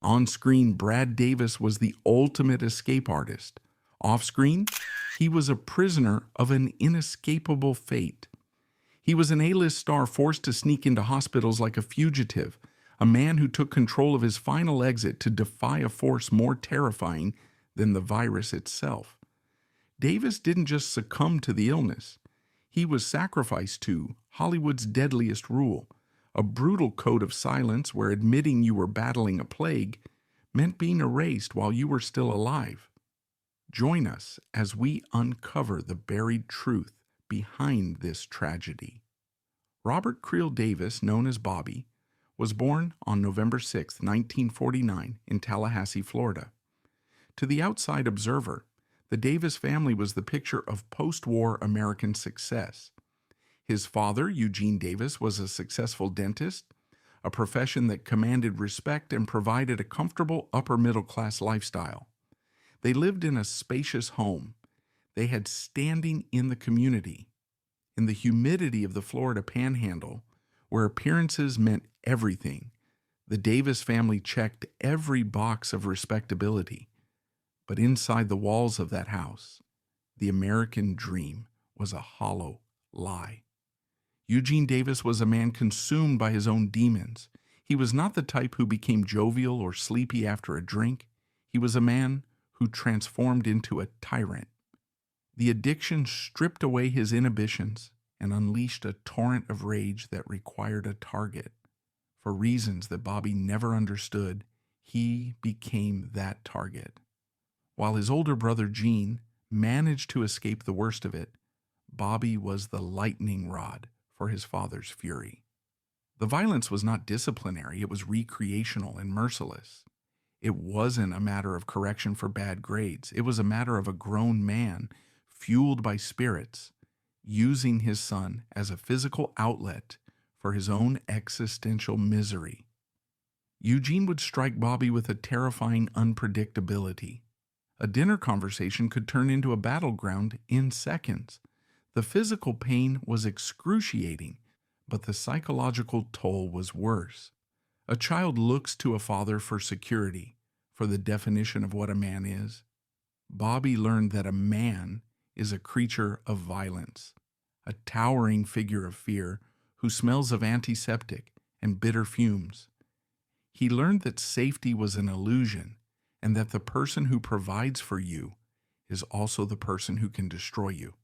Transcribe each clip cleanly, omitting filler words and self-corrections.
On-screen, Brad Davis was the ultimate escape artist. Off-screen, he was a prisoner of an inescapable fate. He was an A-list star forced to sneak into hospitals like a fugitive, a man who took control of his final exit to defy a force more terrifying than the virus itself. Davis didn't just succumb to the illness. He was sacrificed to Hollywood's deadliest rule, a brutal code of silence where admitting you were battling a plague meant being erased while you were still alive. Join us as we uncover the buried truth behind this tragedy. Robert Creel Davis, known as Bobby, was born on November 6, 1949, in Tallahassee, Florida. To the outside observer, the Davis family was the picture of post-war American success. His father, Eugene Davis, was a successful dentist, a profession that commanded respect and provided a comfortable upper-middle-class lifestyle. They lived in a spacious home. They had standing in the community. In the humidity of the Florida Panhandle, where appearances meant everything, the Davis family checked every box of respectability. But inside the walls of that house, the American dream was a hollow lie. Eugene Davis was a man consumed by his own demons. He was not the type who became jovial or sleepy after a drink. He was a man who transformed into a tyrant. The addiction stripped away his inhibitions and unleashed a torrent of rage that required a target. For reasons that Bobby never understood, he became that target. While his older brother Gene managed to escape the worst of it, Bobby was the lightning rod for his father's fury. The violence was not disciplinary, it was recreational and merciless. It wasn't a matter of correction for bad grades. It was a matter of a grown man, fueled by spirits, using his son as a physical outlet for his own existential misery. Eugene would strike Bobby with a terrifying unpredictability. A dinner conversation could turn into a battleground in seconds. The physical pain was excruciating, but the psychological toll was worse. A child looks to a father for security, for the definition of what a man is. Bobby learned that a man is a creature of violence, a towering figure of fear who smells of antiseptic and bitter fumes. He learned that safety was an illusion and that the person who provides for you is also the person who can destroy you.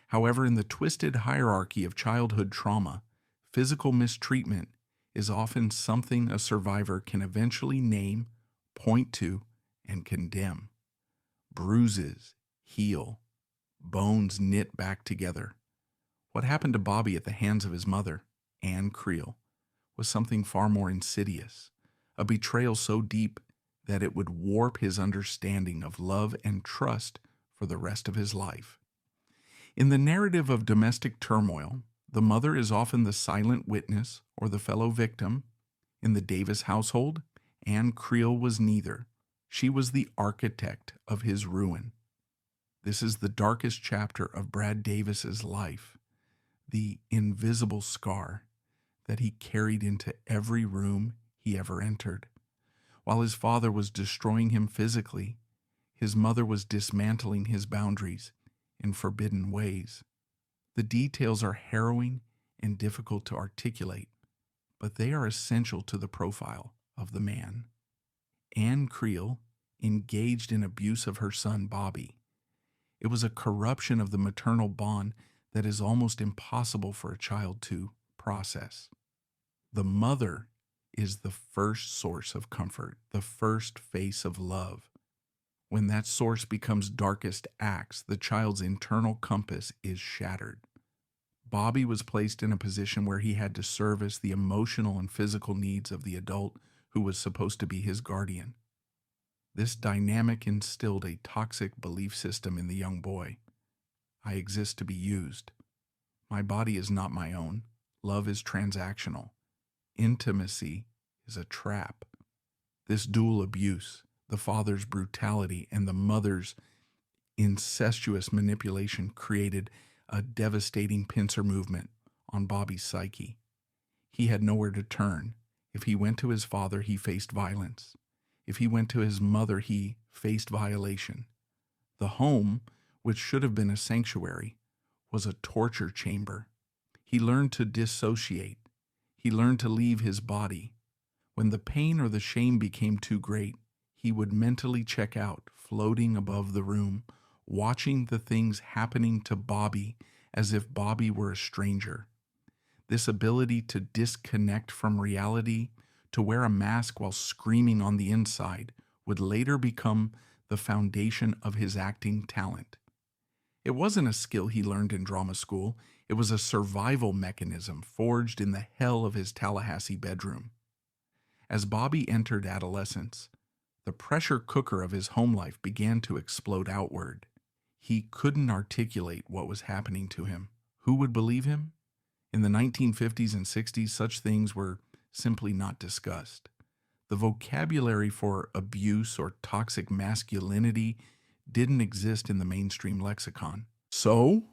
However, in the twisted hierarchy of childhood trauma, physical mistreatment is often something a survivor can eventually name, point to, and condemn. Bruises heal, bones knit back together. What happened to Bobby at the hands of his mother, Anne Creel, was something far more insidious, a betrayal so deep that it would warp his understanding of love and trust for the rest of his life. In the narrative of domestic turmoil, the mother is often the silent witness or the fellow victim. In the Davis household, Anne Creel was neither. She was the architect of his ruin. This is the darkest chapter of Brad Davis's life, the invisible scar that he carried into every room he ever entered. While his father was destroying him physically, his mother was dismantling his boundaries in forbidden ways. The details are harrowing and difficult to articulate, but they are essential to the profile of the man. Anne Creel engaged in abuse of her son Bobby. It was a corruption of the maternal bond that is almost impossible for a child to process. The mother is the first source of comfort, the first face of love. When that source becomes darkest acts, the child's internal compass is shattered. Bobby was placed in a position where he had to service the emotional and physical needs of the adult who was supposed to be his guardian. This dynamic instilled a toxic belief system in the young boy. I exist to be used. My body is not my own. Love is transactional. Intimacy is a trap. This dual abuse, the father's brutality and the mother's incestuous manipulation, created a devastating pincer movement on Bobby's psyche. He had nowhere to turn. If he went to his father, he faced violence. If he went to his mother, he faced violation. The home, which should have been a sanctuary, was a torture chamber. He learned to dissociate. He learned to leave his body. When the pain or the shame became too great, he would mentally check out, floating above the room, watching the things happening to Bobby as if Bobby were a stranger. This ability to disconnect from reality, to wear a mask while screaming on the inside, would later become the foundation of his acting talent. It wasn't a skill he learned in drama school. It was a survival mechanism forged in the hell of his Tallahassee bedroom. As Bobby entered adolescence, the pressure cooker of his home life began to explode outward. He couldn't articulate what was happening to him. Who would believe him? In the 1950s and 60s, such things were simply not discussed. The vocabulary for abuse or toxic masculinity didn't exist in the mainstream lexicon. So,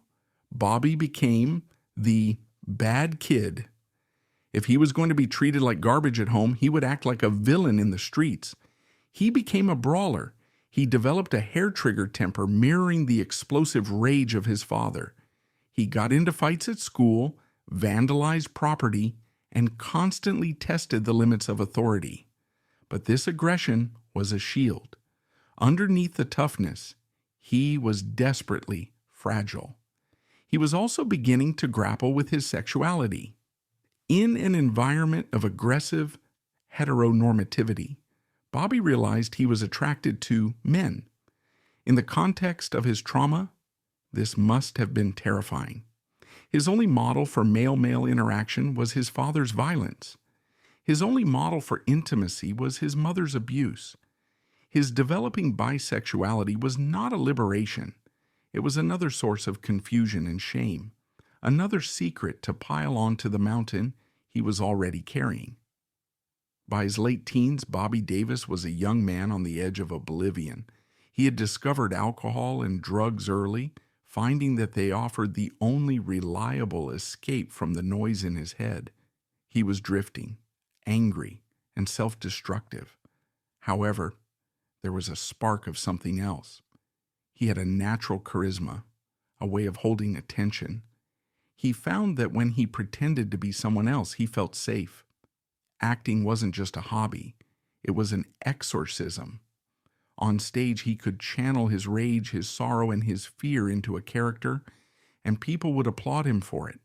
Bobby became the bad kid. If he was going to be treated like garbage at home, he would act like a villain in the streets. He became a brawler. He developed a hair-trigger temper mirroring the explosive rage of his father. He got into fights at school, vandalized property, and constantly tested the limits of authority. But this aggression was a shield. Underneath the toughness, he was desperately fragile. He was also beginning to grapple with his sexuality. In an environment of aggressive heteronormativity, Bobby realized he was attracted to men. In the context of his trauma, this must have been terrifying. His only model for male-male interaction was his father's violence. His only model for intimacy was his mother's abuse. His developing bisexuality was not a liberation. It was another source of confusion and shame, another secret to pile onto the mountain he was already carrying. By his late teens, Bobby Davis was a young man on the edge of oblivion. He had discovered alcohol and drugs early, finding that they offered the only reliable escape from the noise in his head. He was drifting, angry, and self-destructive. However, there was a spark of something else. He had a natural charisma, a way of holding attention. He found that when he pretended to be someone else, he felt safe. Acting wasn't just a hobby, it was an exorcism. On stage, he could channel his rage, his sorrow, and his fear into a character, and people would applaud him for it.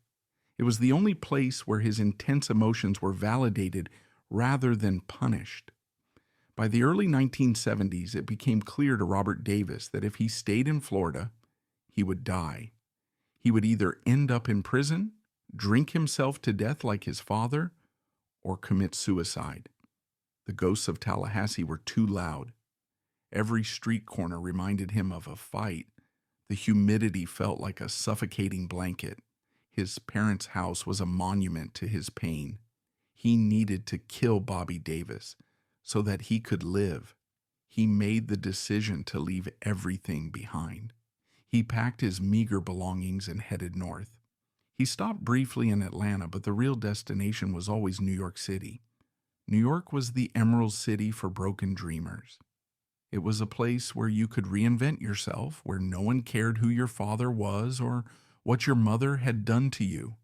It was the only place where his intense emotions were validated rather than punished. By the early 1970s, it became clear to Robert Davis that if he stayed in Florida, he would die. He would either end up in prison, drink himself to death like his father, or commit suicide. The ghosts of Tallahassee were too loud. Every street corner reminded him of a fight. The humidity felt like a suffocating blanket. His parents' house was a monument to his pain. He needed to kill Bobby Davis so that he could live. He made the decision to leave everything behind. He packed his meager belongings and headed north. He stopped briefly in Atlanta, but the real destination was always New York City. New York was the Emerald City for broken dreamers. It was a place where you could reinvent yourself, where no one cared who your father was or what your mother had done to you.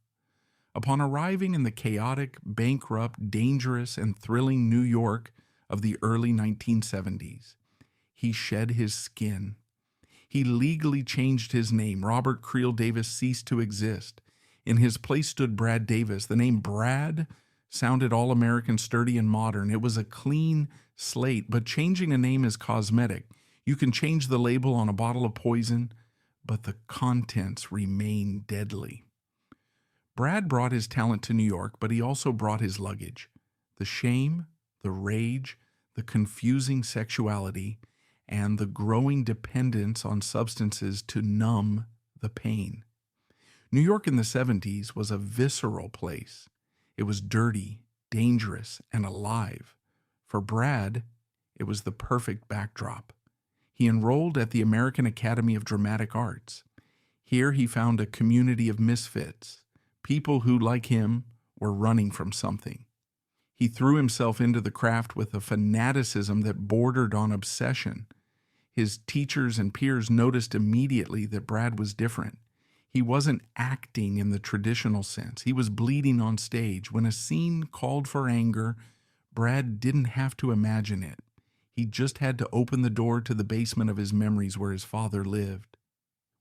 Upon arriving in the chaotic, bankrupt, dangerous, and thrilling New York of the early 1970s, he shed his skin. He legally changed his name. Robert Creel Davis ceased to exist. In his place stood Brad Davis. The name Brad sounded all-American, sturdy, and modern. It was a clean slate, but changing a name is cosmetic. You can change the label on a bottle of poison, but the contents remain deadly. Brad brought his talent to New York, but he also brought his luggage. The shame, the rage, the confusing sexuality, and the growing dependence on substances to numb the pain. New York in the 70s was a visceral place. It was dirty, dangerous, and alive. For Brad, it was the perfect backdrop. He enrolled at the American Academy of Dramatic Arts. Here he found a community of misfits, people who, like him, were running from something. He threw himself into the craft with a fanaticism that bordered on obsession. His teachers and peers noticed immediately that Brad was different. He wasn't acting in the traditional sense. He was bleeding on stage. When a scene called for anger, Brad didn't have to imagine it. He just had to open the door to the basement of his memories where his father lived.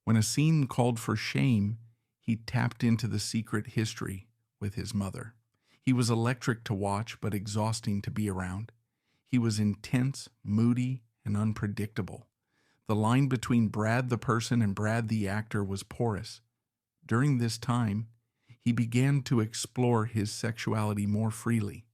When a scene called for shame, he tapped into the secret history with his mother. He was electric to watch, but exhausting to be around. He was intense, moody, and unpredictable. The line between Brad the person and Brad the actor was porous. During this time, he began to explore his sexuality more freely.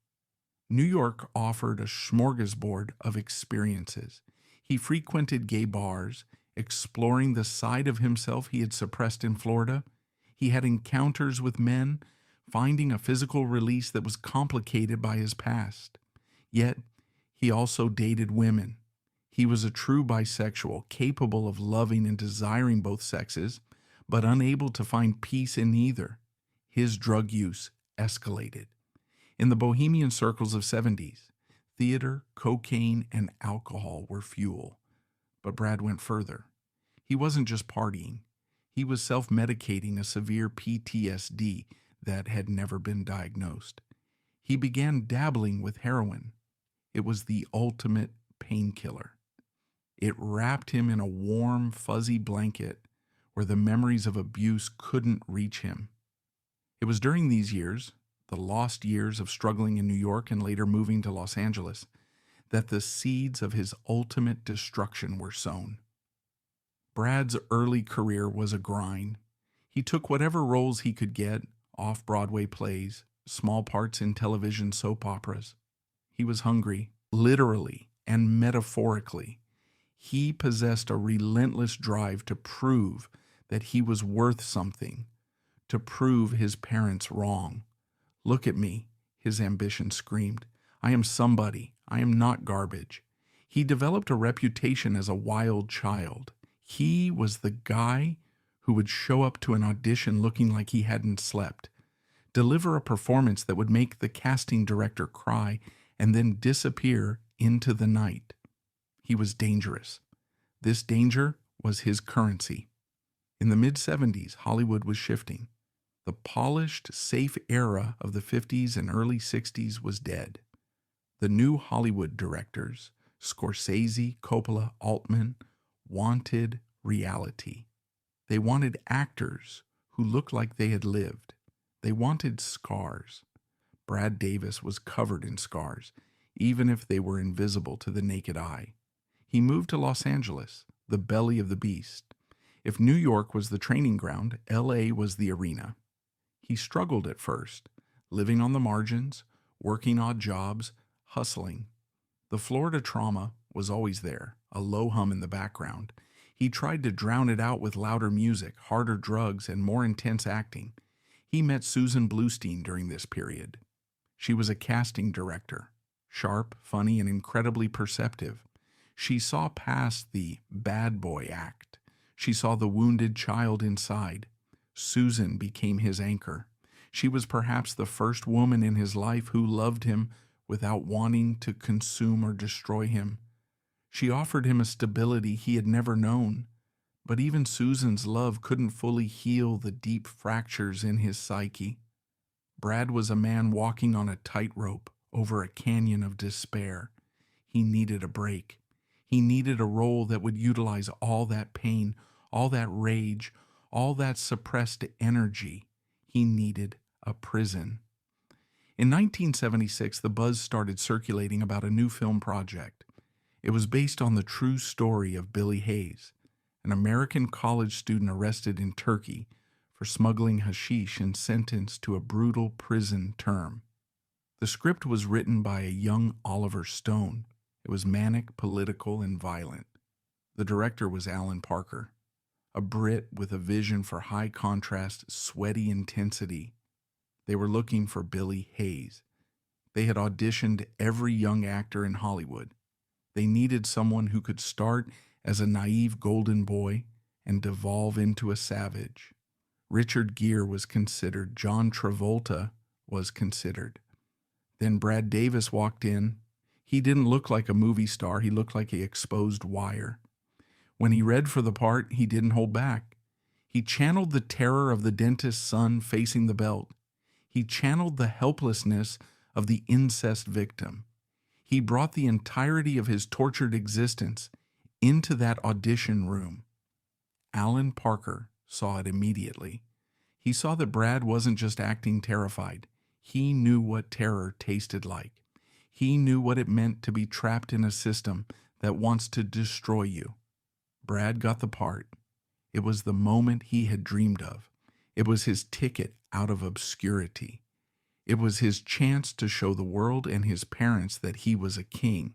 New York offered a smorgasbord of experiences. He frequented gay bars, exploring the side of himself he had suppressed in Florida. He had encounters with men, finding a physical release that was complicated by his past. Yet, he also dated women. He was a true bisexual, capable of loving and desiring both sexes, but unable to find peace in either. His drug use escalated. In the bohemian circles of 70s, theater, cocaine, and alcohol were fuel. But Brad went further. He wasn't just partying. He was self-medicating a severe PTSD that had never been diagnosed. He began dabbling with heroin. It was the ultimate painkiller. It wrapped him in a warm, fuzzy blanket where the memories of abuse couldn't reach him. It was during these years, the lost years of struggling in New York and later moving to Los Angeles, that the seeds of his ultimate destruction were sown. Brad's early career was a grind. He took whatever roles he could get, off-Broadway plays, small parts in television soap operas. He was hungry, literally and metaphorically. He possessed a relentless drive to prove that he was worth something, to prove his parents wrong. "Look at me," his ambition screamed. "I am somebody. I am not garbage." He developed a reputation as a wild child. He was the guy who would show up to an audition looking like he hadn't slept, deliver a performance that would make the casting director cry, and then disappear into the night. He was dangerous. This danger was his currency. In the mid-70s, Hollywood was shifting. The polished, safe era of the 50s and early 60s was dead. The new Hollywood directors, Scorsese, Coppola, Altman, wanted reality. They wanted actors who looked like they had lived. They wanted scars. Brad Davis was covered in scars, even if they were invisible to the naked eye. He moved to Los Angeles, the belly of the beast. If New York was the training ground, LA was the arena. He struggled at first, living on the margins, working odd jobs, hustling. The Florida trauma was always there, a low hum in the background. He tried to drown it out with louder music, harder drugs, and more intense acting. He met Susan Bluestein during this period. She was a casting director, sharp, funny, and incredibly perceptive. She saw past the bad boy act. She saw the wounded child inside. Susan became his anchor. She was perhaps the first woman in his life who loved him without wanting to consume or destroy him. She offered him a stability he had never known, but even Susan's love couldn't fully heal the deep fractures in his psyche. Brad was a man walking on a tightrope over a canyon of despair. He needed a break. He needed a role that would utilize all that pain, all that rage, all that suppressed energy. He needed a prison. In 1976, the buzz started circulating about a new film project. It was based on the true story of Billy Hayes, an American college student arrested in Turkey for smuggling hashish and sentenced to a brutal prison term. The script was written by a young Oliver Stone. It was manic, political, and violent. The director was Alan Parker, a Brit with a vision for high-contrast, sweaty intensity. They were looking for Billy Hayes. They had auditioned every young actor in Hollywood. They needed someone who could start as a naive golden boy and devolve into a savage. Richard Gere was considered. John Travolta was considered. Then Brad Davis walked in. He didn't look like a movie star. He looked like an exposed wire. When he read for the part, he didn't hold back. He channeled the terror of the dentist's son facing the belt. He channeled the helplessness of the incest victim. He brought the entirety of his tortured existence into that audition room. Alan Parker saw it immediately. He saw that Brad wasn't just acting terrified. He knew what terror tasted like. He knew what it meant to be trapped in a system that wants to destroy you. Brad got the part. It was the moment he had dreamed of. It was his ticket out of obscurity. It was his chance to show the world and his parents that he was a king.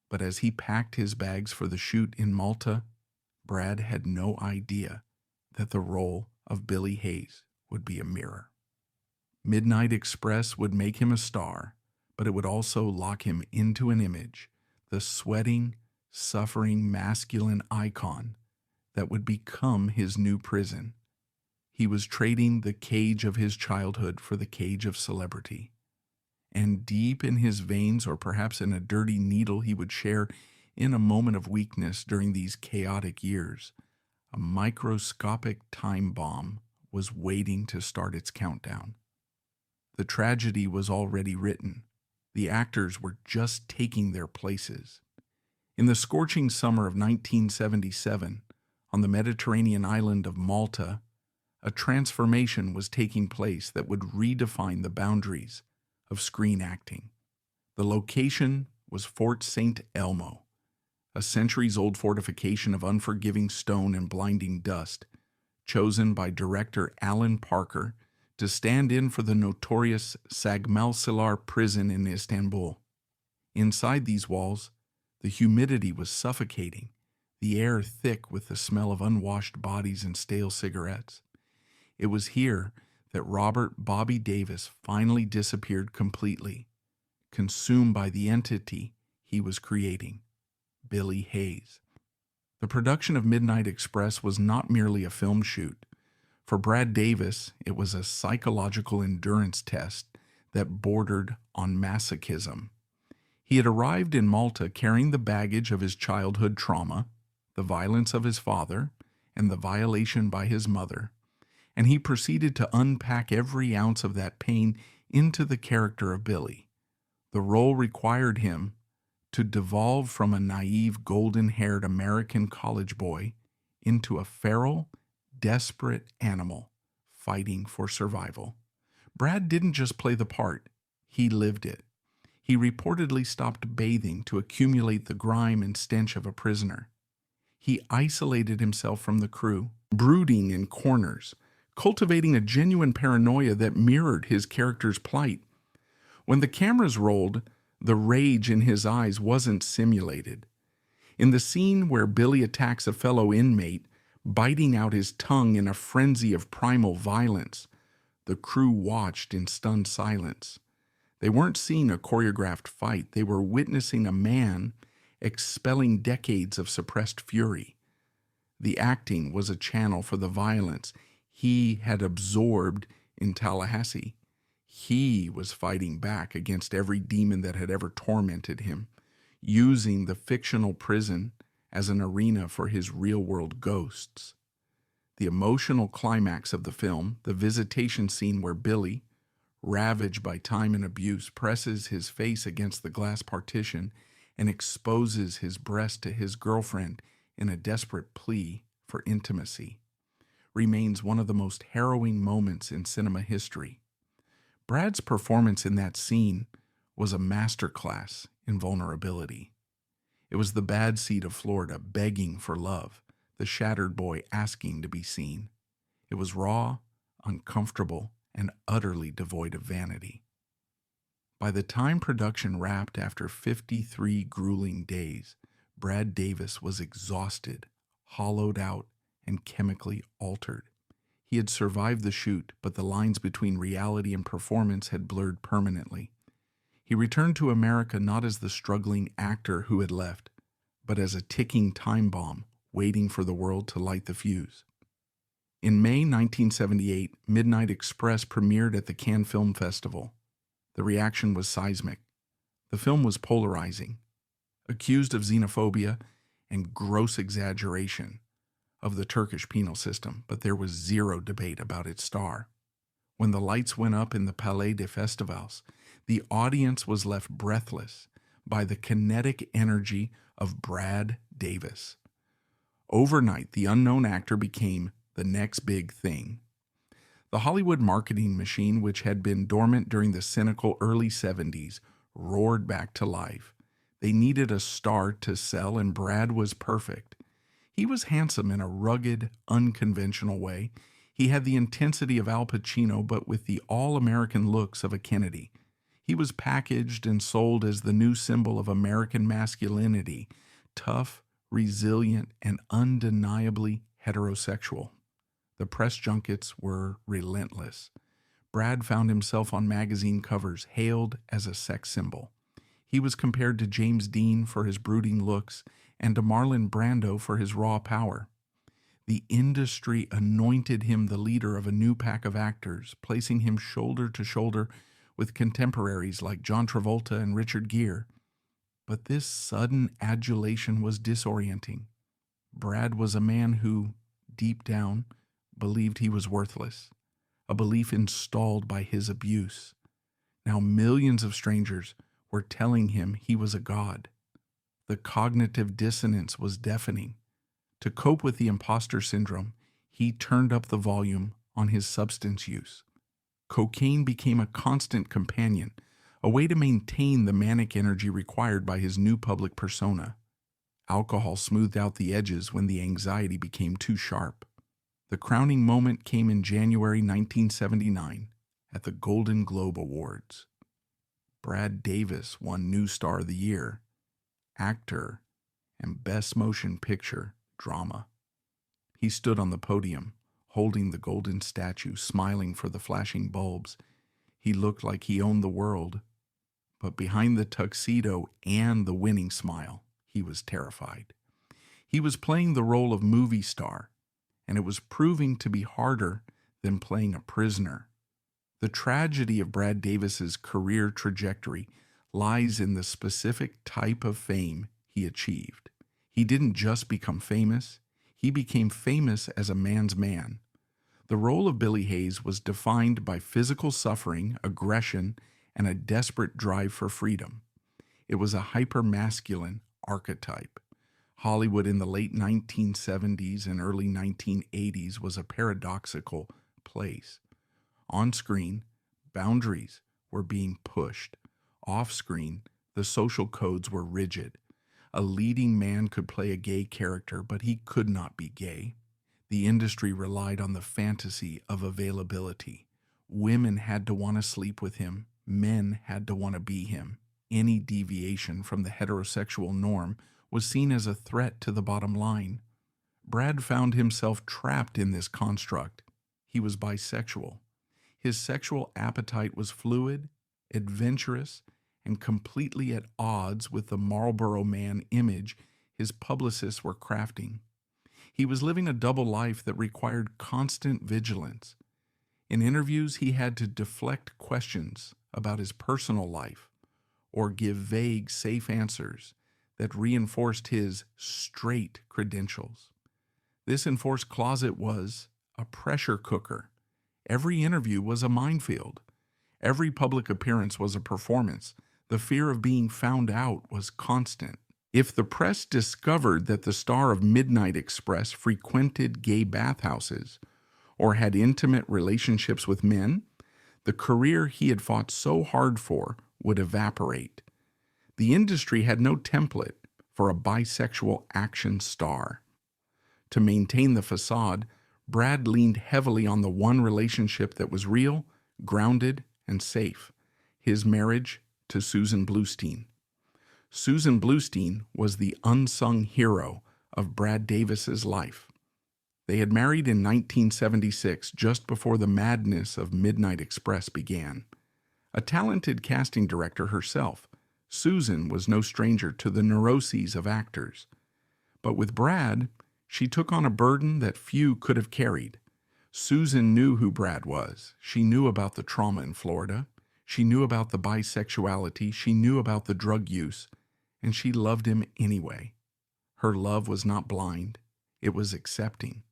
But as he packed his bags for the shoot in Malta, Brad had no idea that the role of Billy Hayes would be a mirror. Midnight Express would make him a star, but it would also lock him into an image, the sweating, suffering, masculine icon that would become his new prison. He was trading the cage of his childhood for the cage of celebrity. And deep in his veins, or perhaps in a dirty needle he would share in a moment of weakness during these chaotic years, a microscopic time bomb was waiting to start its countdown. The tragedy was already written. The actors were just taking their places. In the scorching summer of 1977, on the Mediterranean island of Malta, a transformation was taking place that would redefine the boundaries of screen acting. The location was Fort St. Elmo, a centuries-old fortification of unforgiving stone and blinding dust, chosen by director Alan Parker to stand in for the notorious Sagmalcilar prison in Istanbul. Inside these walls, the humidity was suffocating, the air thick with the smell of unwashed bodies and stale cigarettes. It was here that Robert Bobby Davis finally disappeared completely, consumed by the entity he was creating, Billy Hayes. The production of Midnight Express was not merely a film shoot. For Brad Davis, it was a psychological endurance test that bordered on masochism. He had arrived in Malta carrying the baggage of his childhood trauma, the violence of his father, and the violation by his mother, and he proceeded to unpack every ounce of that pain into the character of Billy. The role required him to devolve from a naive, golden-haired American college boy into a feral, desperate animal fighting for survival. Brad didn't just play the part, he lived it. He reportedly stopped bathing to accumulate the grime and stench of a prisoner. He isolated himself from the crew, brooding in corners, cultivating a genuine paranoia that mirrored his character's plight. When the cameras rolled, the rage in his eyes wasn't simulated. In the scene where Billy attacks a fellow inmate, biting out his tongue in a frenzy of primal violence, the crew watched in stunned silence. They weren't seeing a choreographed fight. They were witnessing a man expelling decades of suppressed fury. The acting was a channel for the violence he had absorbed in Tallahassee. He was fighting back against every demon that had ever tormented him, using the fictional prison as an arena for his real-world ghosts. The emotional climax of the film, the visitation scene where Billy, ravaged by time and abuse, presses his face against the glass partition and exposes his breast to his girlfriend in a desperate plea for intimacy, remains one of the most harrowing moments in cinema history. Brad's performance in that scene was a masterclass in vulnerability. It was the bad seed of Florida begging for love, the shattered boy asking to be seen. It was raw, uncomfortable, and utterly devoid of vanity. By the time production wrapped after 53 grueling days, Brad Davis was exhausted, hollowed out, and chemically altered. He had survived the shoot, but the lines between reality and performance had blurred permanently. He returned to America not as the struggling actor who had left, but as a ticking time bomb waiting for the world to light the fuse. In May 1978, Midnight Express premiered at the Cannes Film Festival. The reaction was seismic. The film was polarizing, accused of xenophobia and gross exaggeration of the Turkish penal system, but there was zero debate about its star. When the lights went up in the Palais des Festivals, the audience was left breathless by the kinetic energy of Brad Davis. Overnight, the unknown actor became the next big thing. The Hollywood marketing machine, which had been dormant during the cynical early 70s, roared back to life. They needed a star to sell, and Brad was perfect. He was handsome in a rugged, unconventional way. He had the intensity of Al Pacino, but with the all-American looks of a Kennedy. He was packaged and sold as the new symbol of American masculinity, tough, resilient, and undeniably heterosexual. The press junkets were relentless. Brad found himself on magazine covers, hailed as a sex symbol. He was compared to James Dean for his brooding looks and to Marlon Brando for his raw power. The industry anointed him the leader of a new pack of actors, placing him shoulder to shoulder with contemporaries like John Travolta and Richard Gere. But this sudden adulation was disorienting. Brad was a man who, deep down, believed he was worthless, a belief installed by his abuse. Now millions of strangers were telling him he was a god. The cognitive dissonance was deafening. To cope with the imposter syndrome, he turned up the volume on his substance use. Cocaine became a constant companion, a way to maintain the manic energy required by his new public persona. Alcohol smoothed out the edges when the anxiety became too sharp. The crowning moment came in January 1979 at the Golden Globe Awards. Brad Davis won New Star of the Year, Actor, and Best Motion Picture Drama. He stood on the podium, holding the golden statue, smiling for the flashing bulbs. He looked like he owned the world, but behind the tuxedo and the winning smile, he was terrified. He was playing the role of movie star, and it was proving to be harder than playing a prisoner. The tragedy of Brad Davis's career trajectory lies in the specific type of fame he achieved. He didn't just become famous, he became famous as a man's man. The role of Billy Hayes was defined by physical suffering, aggression, and a desperate drive for freedom. It was a hyper-masculine archetype. Hollywood in the late 1970s and early 1980s was a paradoxical place. On screen, boundaries were being pushed. Off screen, the social codes were rigid. A leading man could play a gay character, but he could not be gay. The industry relied on the fantasy of availability. Women had to want to sleep with him. Men had to want to be him. Any deviation from the heterosexual norm was seen as a threat to the bottom line. Brad found himself trapped in this construct. He was bisexual. His sexual appetite was fluid, adventurous, and completely at odds with the Marlboro Man image his publicists were crafting. He was living a double life that required constant vigilance. In interviews, he had to deflect questions about his personal life or give vague, safe answers that reinforced his straight credentials. This enforced closet was a pressure cooker. Every interview was a minefield. Every public appearance was a performance. The fear of being found out was constant. If the press discovered that the star of Midnight Express frequented gay bathhouses or had intimate relationships with men, the career he had fought so hard for would evaporate. The industry had no template for a bisexual action star. To maintain the facade, Brad leaned heavily on the one relationship that was real, grounded, and safe: his marriage to Susan Bluestein. Susan Bluestein was the unsung hero of Brad Davis's life. They had married in 1976, just before the madness of Midnight Express began. A talented casting director herself, Susan was no stranger to the neuroses of actors. But with Brad, she took on a burden that few could have carried. Susan knew who Brad was. She knew about the trauma in Florida. She knew about the bisexuality, she knew about the drug use, and she loved him anyway. Her love was not blind, it was accepting.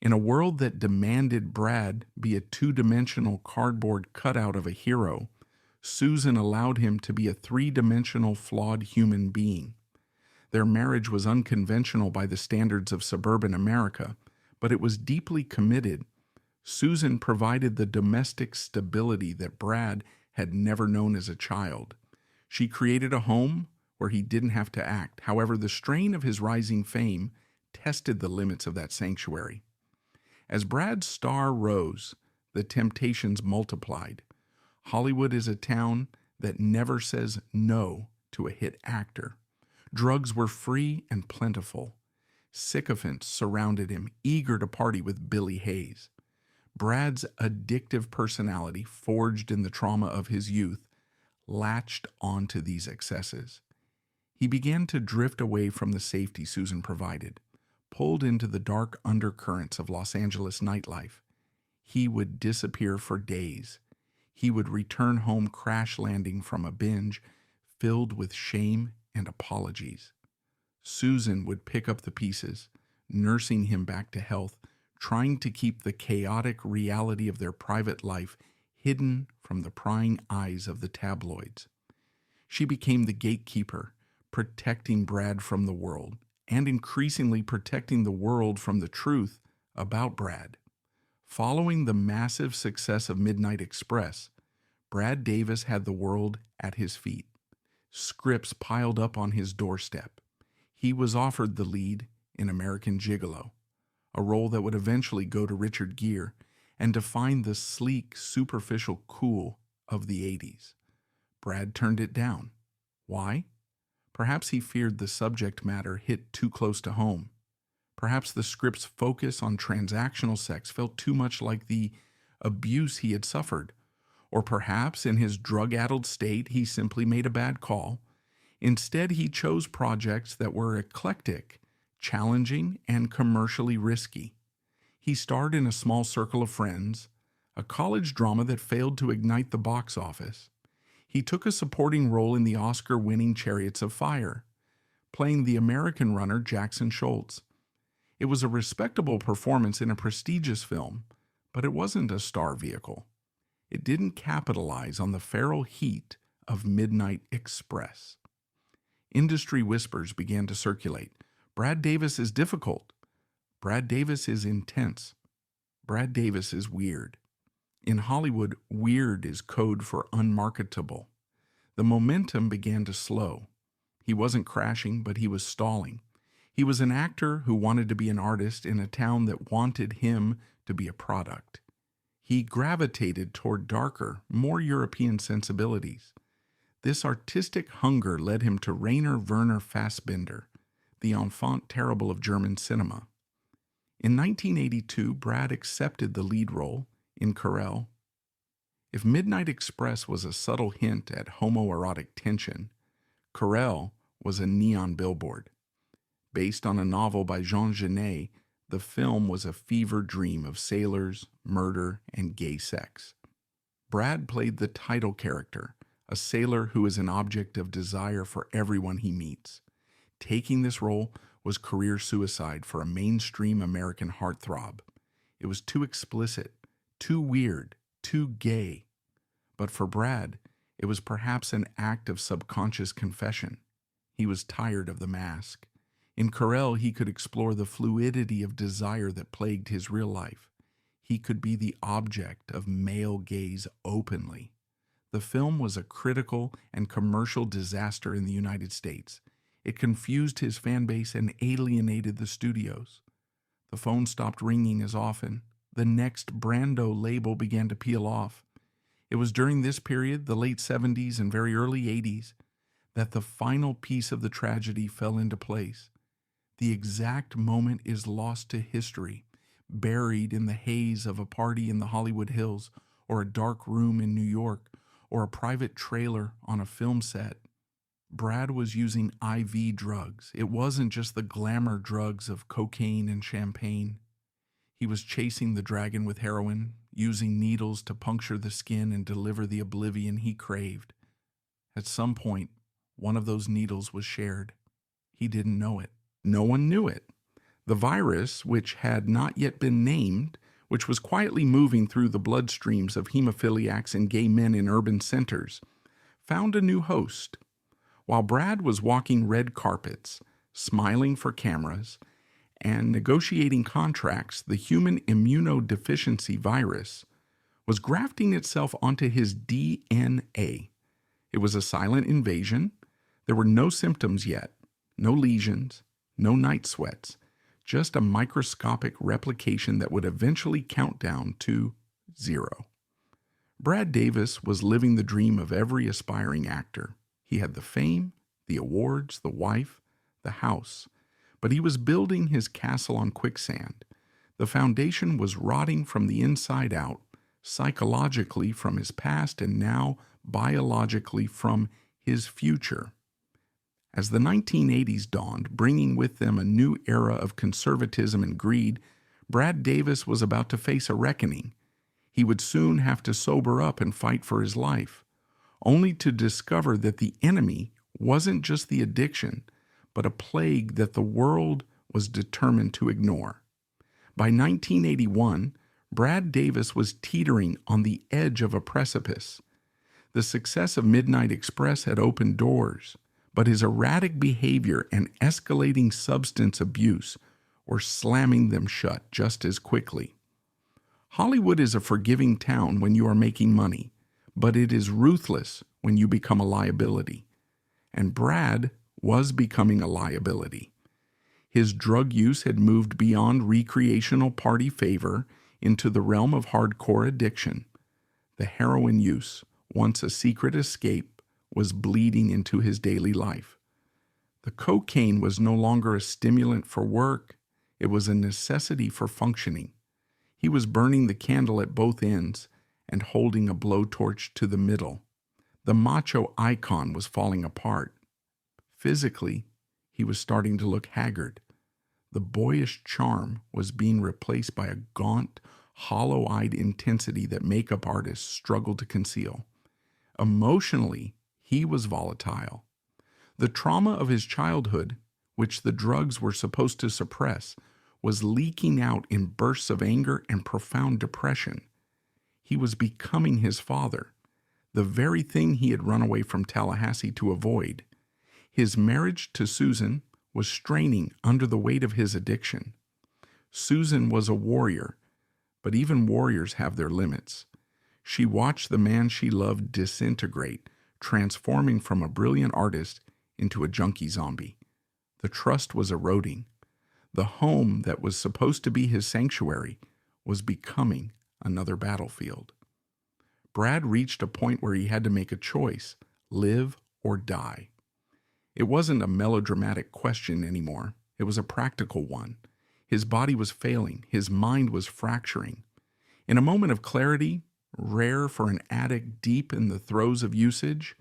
In a world that demanded Brad be a two-dimensional cardboard cutout of a hero, Susan allowed him to be a three-dimensional flawed human being. Their marriage was unconventional by the standards of suburban America, but it was deeply committed. Susan provided the domestic stability that Brad had never known as a child. She created a home where he didn't have to act. However, the strain of his rising fame tested the limits of that sanctuary. As Brad's star rose, the temptations multiplied. Hollywood is a town that never says no to a hit actor. Drugs were free and plentiful. Sycophants surrounded him, eager to party with Billy Hayes. Brad's addictive personality, forged in the trauma of his youth, latched onto these excesses. He began to drift away from the safety Susan provided, pulled into the dark undercurrents of Los Angeles nightlife. He would disappear for days. He would return home crash landing from a binge, filled with shame and apologies. Susan would pick up the pieces, nursing him back to health, trying to keep the chaotic reality of their private life hidden from the prying eyes of the tabloids. She became the gatekeeper, protecting Brad from the world, and increasingly protecting the world from the truth about Brad. Following the massive success of Midnight Express, Brad Davis had the world at his feet. Scripts piled up on his doorstep. He was offered the lead in American Gigolo, a role that would eventually go to Richard Gere and define the sleek, superficial cool of the 80s. Brad turned it down. Why? Perhaps he feared the subject matter hit too close to home. Perhaps the script's focus on transactional sex felt too much like the abuse he had suffered. Or perhaps in his drug-addled state, he simply made a bad call. Instead, he chose projects that were eclectic, challenging, and commercially risky. He starred in A Small Circle of Friends, a college drama that failed to ignite the box office. He took a supporting role in the Oscar-winning Chariots of Fire, playing the American runner Jackson Schultz. It was a respectable performance in a prestigious film, but it wasn't a star vehicle. It didn't capitalize on the feral heat of Midnight Express. Industry whispers began to circulate. Brad Davis is difficult. Brad Davis is intense. Brad Davis is weird. In Hollywood, weird is code for unmarketable. The momentum began to slow. He wasn't crashing, but he was stalling. He was an actor who wanted to be an artist in a town that wanted him to be a product. He gravitated toward darker, more European sensibilities. This artistic hunger led him to Rainer Werner Fassbinder, the enfant terrible of German cinema. In 1982, Brad accepted the lead role in Carell. If Midnight Express was a subtle hint at homoerotic tension, Carell was a neon billboard. Based on a novel by Jean Genet, the film was a fever dream of sailors, murder, and gay sex. Brad played the title character, a sailor who is an object of desire for everyone he meets. Taking this role was career suicide for a mainstream American heartthrob. It was too explicit, too weird, too gay. But for Brad, it was perhaps an act of subconscious confession. He was tired of the mask. In Carell, he could explore the fluidity of desire that plagued his real life. He could be the object of male gaze openly. The film was a critical and commercial disaster in the United States. It confused his fan base and alienated the studios. The phone stopped ringing as often. The next Brando label began to peel off. It was during this period, the late 70s and very early 80s, that the final piece of the tragedy fell into place. The exact moment is lost to history, buried in the haze of a party in the Hollywood Hills, or a dark room in New York, or a private trailer on a film set. Brad was using IV drugs. It wasn't just the glamour drugs of cocaine and champagne. He was chasing the dragon with heroin, using needles to puncture the skin and deliver the oblivion he craved. At some point, one of those needles was shared. He didn't know it. No one knew it. The virus, which had not yet been named, which was quietly moving through the bloodstreams of hemophiliacs and gay men in urban centers, found a new host. While Brad was walking red carpets, smiling for cameras, and negotiating contracts, the human immunodeficiency virus was grafting itself onto his DNA. It was a silent invasion. There were no symptoms yet, no lesions, no night sweats, just a microscopic replication that would eventually count down to 0. Brad Davis was living the dream of every aspiring actor. He had the fame, the awards, the wife, the house, but he was building his castle on quicksand. The foundation was rotting from the inside out, psychologically from his past and now biologically from his future. As the 1980s dawned, bringing with them a new era of conservatism and greed, Brad Davis was about to face a reckoning. He would soon have to sober up and fight for his life, only to discover that the enemy wasn't just the addiction, but a plague that the world was determined to ignore. By 1981, Brad Davis was teetering on the edge of a precipice. The success of Midnight Express had opened doors, but his erratic behavior and escalating substance abuse were slamming them shut just as quickly. Hollywood is a forgiving town when you are making money, but it is ruthless when you become a liability. And Brad was becoming a liability. His drug use had moved beyond recreational party favor into the realm of hardcore addiction. The heroin use, once a secret escape, was bleeding into his daily life. The cocaine was no longer a stimulant for work, it was a necessity for functioning. He was burning the candle at both ends and holding a blowtorch to the middle. The macho icon was falling apart. Physically, he was starting to look haggard. The boyish charm was being replaced by a gaunt, hollow-eyed intensity that makeup artists struggled to conceal. Emotionally, he was volatile. The trauma of his childhood, which the drugs were supposed to suppress, was leaking out in bursts of anger and profound depression. He was becoming his father, the very thing he had run away from Tallahassee to avoid. His marriage to Susan was straining under the weight of his addiction. Susan was a warrior, but even warriors have their limits. She watched the man she loved disintegrate, transforming from a brilliant artist into a junkie zombie. The trust was eroding. The home that was supposed to be his sanctuary was becoming another battlefield. Brad reached a point where he had to make a choice, live or die. It wasn't a melodramatic question anymore. It was a practical one. His body was failing. His mind was fracturing. In a moment of clarity, rare for an addict deep in the throes of usage,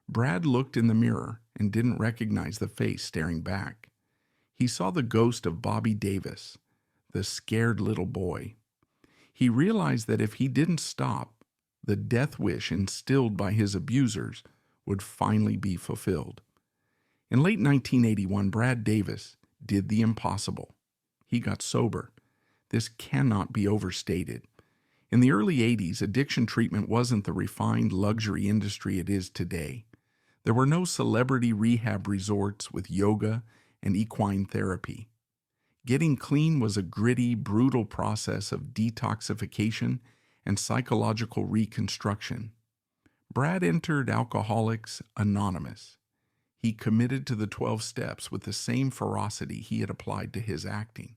Brad looked in the mirror and didn't recognize the face staring back. He saw the ghost of Bobby Davis, the scared little boy. He realized that if he didn't stop, the death wish instilled by his abusers would finally be fulfilled. In late 1981, Brad Davis did the impossible. He got sober. This cannot be overstated. In the early 80s, addiction treatment wasn't the refined luxury industry it is today. There were no celebrity rehab resorts with yoga and equine therapy. Getting clean was a gritty, brutal process of detoxification and psychological reconstruction. Brad entered Alcoholics Anonymous. He committed to the 12 steps with the same ferocity he had applied to his acting.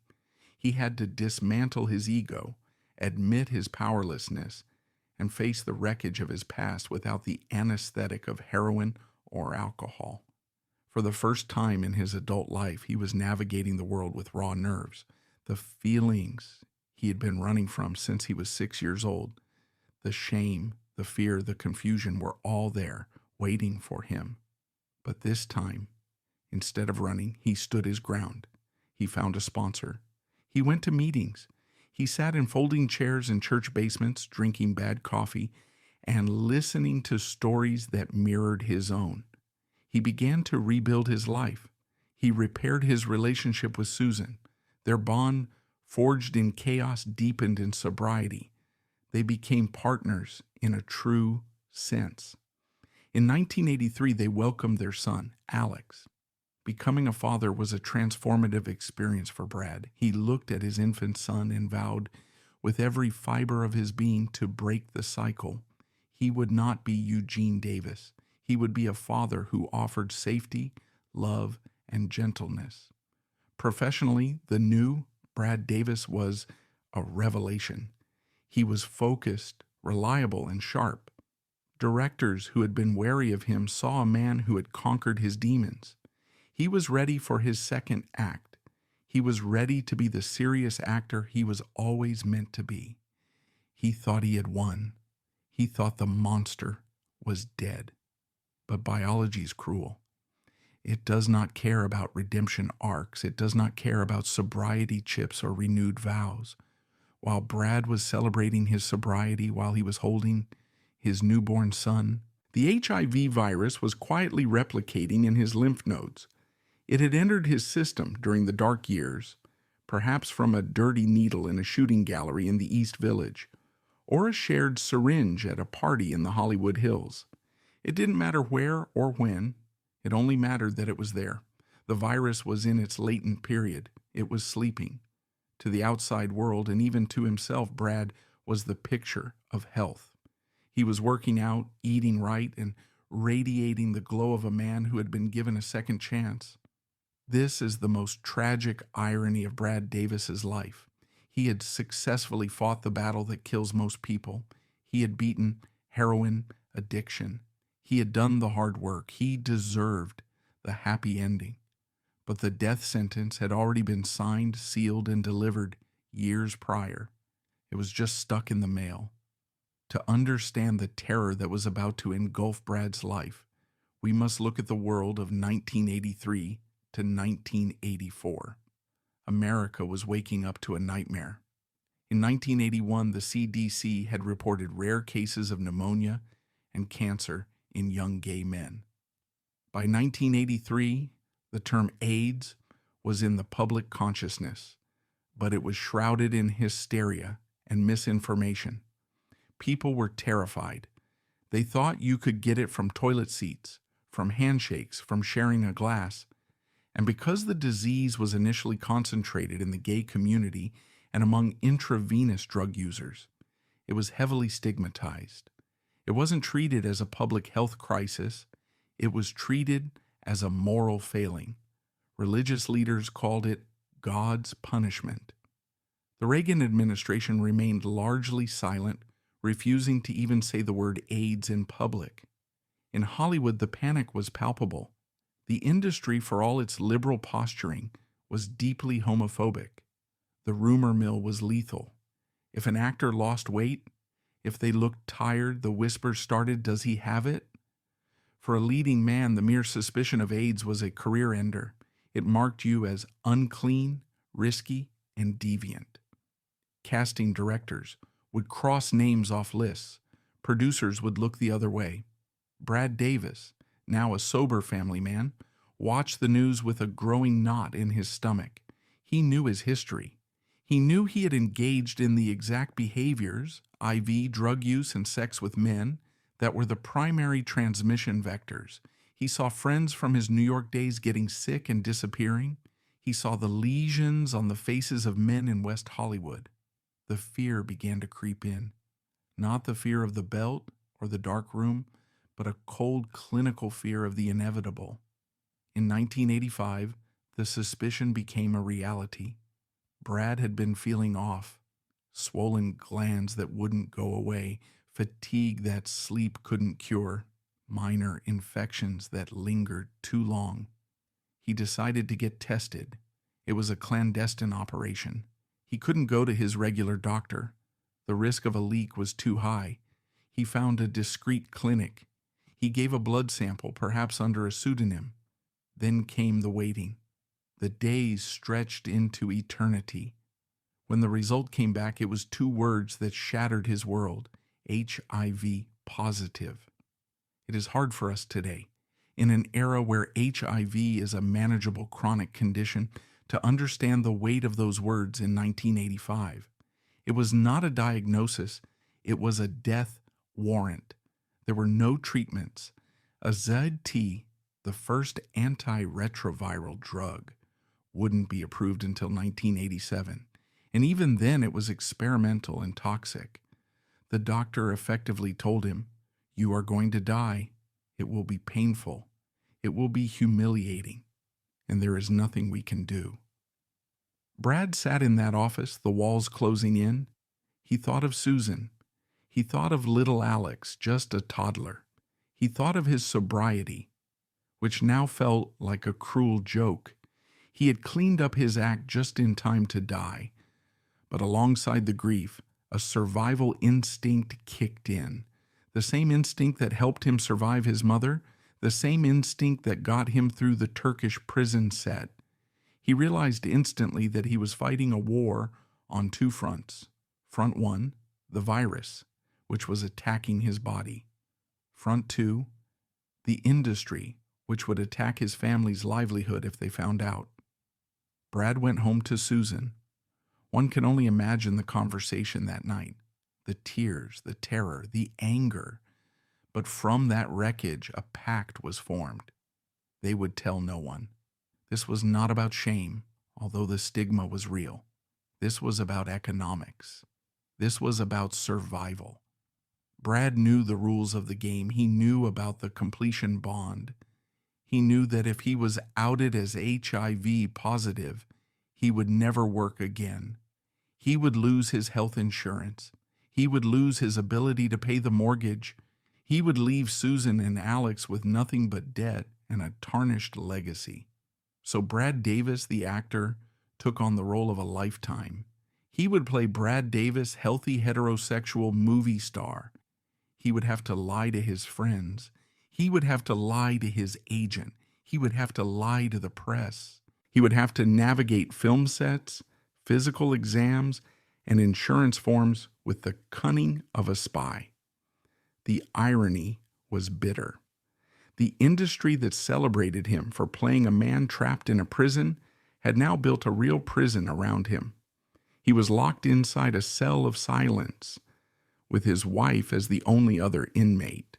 He had to dismantle his ego, admit his powerlessness, and face the wreckage of his past without the anesthetic of heroin or alcohol. For the first time in his adult life, he was navigating the world with raw nerves. The feelings he had been running from since he was 6 years old, the shame, the fear, the confusion were all there, waiting for him. But this time, instead of running, he stood his ground. He found a sponsor. He went to meetings. He sat in folding chairs in church basements, drinking bad coffee, and listening to stories that mirrored his own. He began to rebuild his life. He repaired his relationship with Susan. Their bond, forged in chaos, deepened in sobriety. They became partners in a true sense. In 1983, they welcomed their son, Alex. Becoming a father was a transformative experience for Brad. He looked at his infant son and vowed, with every fiber of his being, to break the cycle. He would not be Eugene Davis. He would be a father who offered safety, love, and gentleness. Professionally, the new Brad Davis was a revelation. He was focused, reliable, and sharp. Directors who had been wary of him saw a man who had conquered his demons. He was ready for his second act. He was ready to be the serious actor he was always meant to be. He thought he had won. He thought the monster was dead. But biology is cruel. It does not care about redemption arcs. It does not care about sobriety chips or renewed vows. While Brad was celebrating his sobriety while he was holding his newborn son, the HIV virus was quietly replicating in his lymph nodes. It had entered his system during the dark years, perhaps from a dirty needle in a shooting gallery in the East Village, or a shared syringe at a party in the Hollywood Hills. It didn't matter where or when. It only mattered that it was there. The virus was in its latent period. It was sleeping. To the outside world, and even to himself, Brad was the picture of health. He was working out, eating right, and radiating the glow of a man who had been given a second chance. This is the most tragic irony of Brad Davis's life. He had successfully fought the battle that kills most people. He had beaten heroin addiction. He had done the hard work. He deserved the happy ending. But the death sentence had already been signed, sealed, and delivered years prior. It was just stuck in the mail. To understand the terror that was about to engulf Brad's life, we must look at the world of 1983 to 1984. America was waking up to a nightmare. In 1981, the CDC had reported rare cases of pneumonia and cancer in young gay men. By 1983, the term AIDS was in the public consciousness, but it was shrouded in hysteria and misinformation. People were terrified. They thought you could get it from toilet seats, from handshakes, from sharing a glass. And because the disease was initially concentrated in the gay community and among intravenous drug users, it was heavily stigmatized. It wasn't treated as a public health crisis. It was treated as a moral failing. Religious leaders called it God's punishment. The Reagan administration remained largely silent, refusing to even say the word AIDS in public. In Hollywood, the panic was palpable. The industry, for all its liberal posturing, was deeply homophobic. The rumor mill was lethal. If an actor lost weight, if they looked tired, the whispers started, "Does he have it?" For a leading man, the mere suspicion of AIDS was a career ender. It marked you as unclean, risky, and deviant. Casting directors would cross names off lists. Producers would look the other way. Brad Davis, now a sober family man, watched the news with a growing knot in his stomach. He knew his history. He knew he had engaged in the exact behaviors, IV, drug use, and sex with men, that were the primary transmission vectors. He saw friends from his New York days getting sick and disappearing. He saw the lesions on the faces of men in West Hollywood. The fear began to creep in. Not the fear of the belt or the dark room, but a cold clinical fear of the inevitable. In 1985, the suspicion became a reality. Brad had been feeling off, swollen glands that wouldn't go away, fatigue that sleep couldn't cure, minor infections that lingered too long. He decided to get tested. It was a clandestine operation. He couldn't go to his regular doctor. The risk of a leak was too high. He found a discreet clinic. He gave a blood sample, perhaps under a pseudonym. Then came the waiting. The days stretched into eternity. When the result came back, it was two words that shattered his world: HIV positive. It is hard for us today, in an era where HIV is a manageable chronic condition, to understand the weight of those words in 1985. It was not a diagnosis, it was a death warrant. There were no treatments. AZT, the first antiretroviral drug, wouldn't be approved until 1987. And even then it was experimental and toxic. The doctor effectively told him, "You are going to die. It will be painful. It will be humiliating. And there is nothing we can do." Brad sat in that office, the walls closing in. He thought of Susan. He thought of little Alex, just a toddler. He thought of his sobriety, which now felt like a cruel joke. He had cleaned up his act just in time to die. But alongside the grief, a survival instinct kicked in. The same instinct that helped him survive his mother, the same instinct that got him through the Turkish prison set. He realized instantly that he was fighting a war on two fronts. Front one, the virus, which was attacking his body. Front two, the industry, which would attack his family's livelihood if they found out. Brad went home to Susan. One can only imagine the conversation that night, the tears, the terror, the anger. But from that wreckage, a pact was formed. They would tell no one. This was not about shame, although the stigma was real. This was about economics. This was about survival. Brad knew the rules of the game. He knew about the completion bond. He knew that if he was outed as HIV positive, he would never work again. He would lose his health insurance. He would lose his ability to pay the mortgage. He would leave Susan and Alex with nothing but debt and a tarnished legacy. So Brad Davis, the actor, took on the role of a lifetime. He would play Brad Davis, healthy heterosexual movie star. He would have to lie to his friends. He would have to lie to his agent. He would have to lie to the press. He would have to navigate film sets, physical exams, and insurance forms with the cunning of a spy. The irony was bitter. The industry that celebrated him for playing a man trapped in a prison had now built a real prison around him. He was locked inside a cell of silence, with his wife as the only other inmate.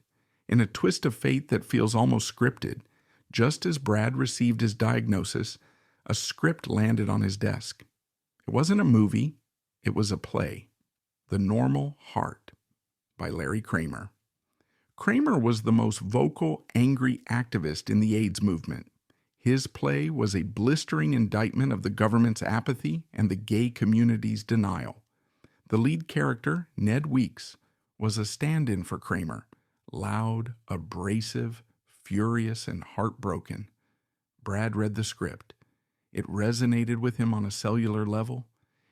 In a twist of fate that feels almost scripted, just as Brad received his diagnosis, a script landed on his desk. It wasn't a movie, it was a play. The Normal Heart by Larry Kramer. Kramer was the most vocal, angry activist in the AIDS movement. His play was a blistering indictment of the government's apathy and the gay community's denial. The lead character, Ned Weeks, was a stand-in for Kramer, loud, abrasive, furious, and heartbroken. Brad read the script. It resonated with him on a cellular level.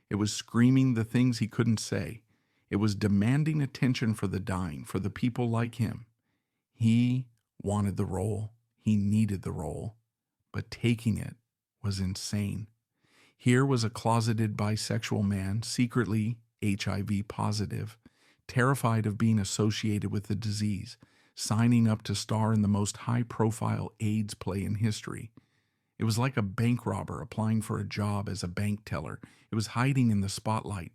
It was screaming the things he couldn't say. It was demanding attention for the dying, for the people like him. He wanted the role. He needed the role. But taking it was insane. Here was a closeted bisexual man, secretly HIV positive, terrified of being associated with the disease, signing up to star in the most high-profile AIDS play in history. It was like a bank robber applying for a job as a bank teller. It was hiding in the spotlight.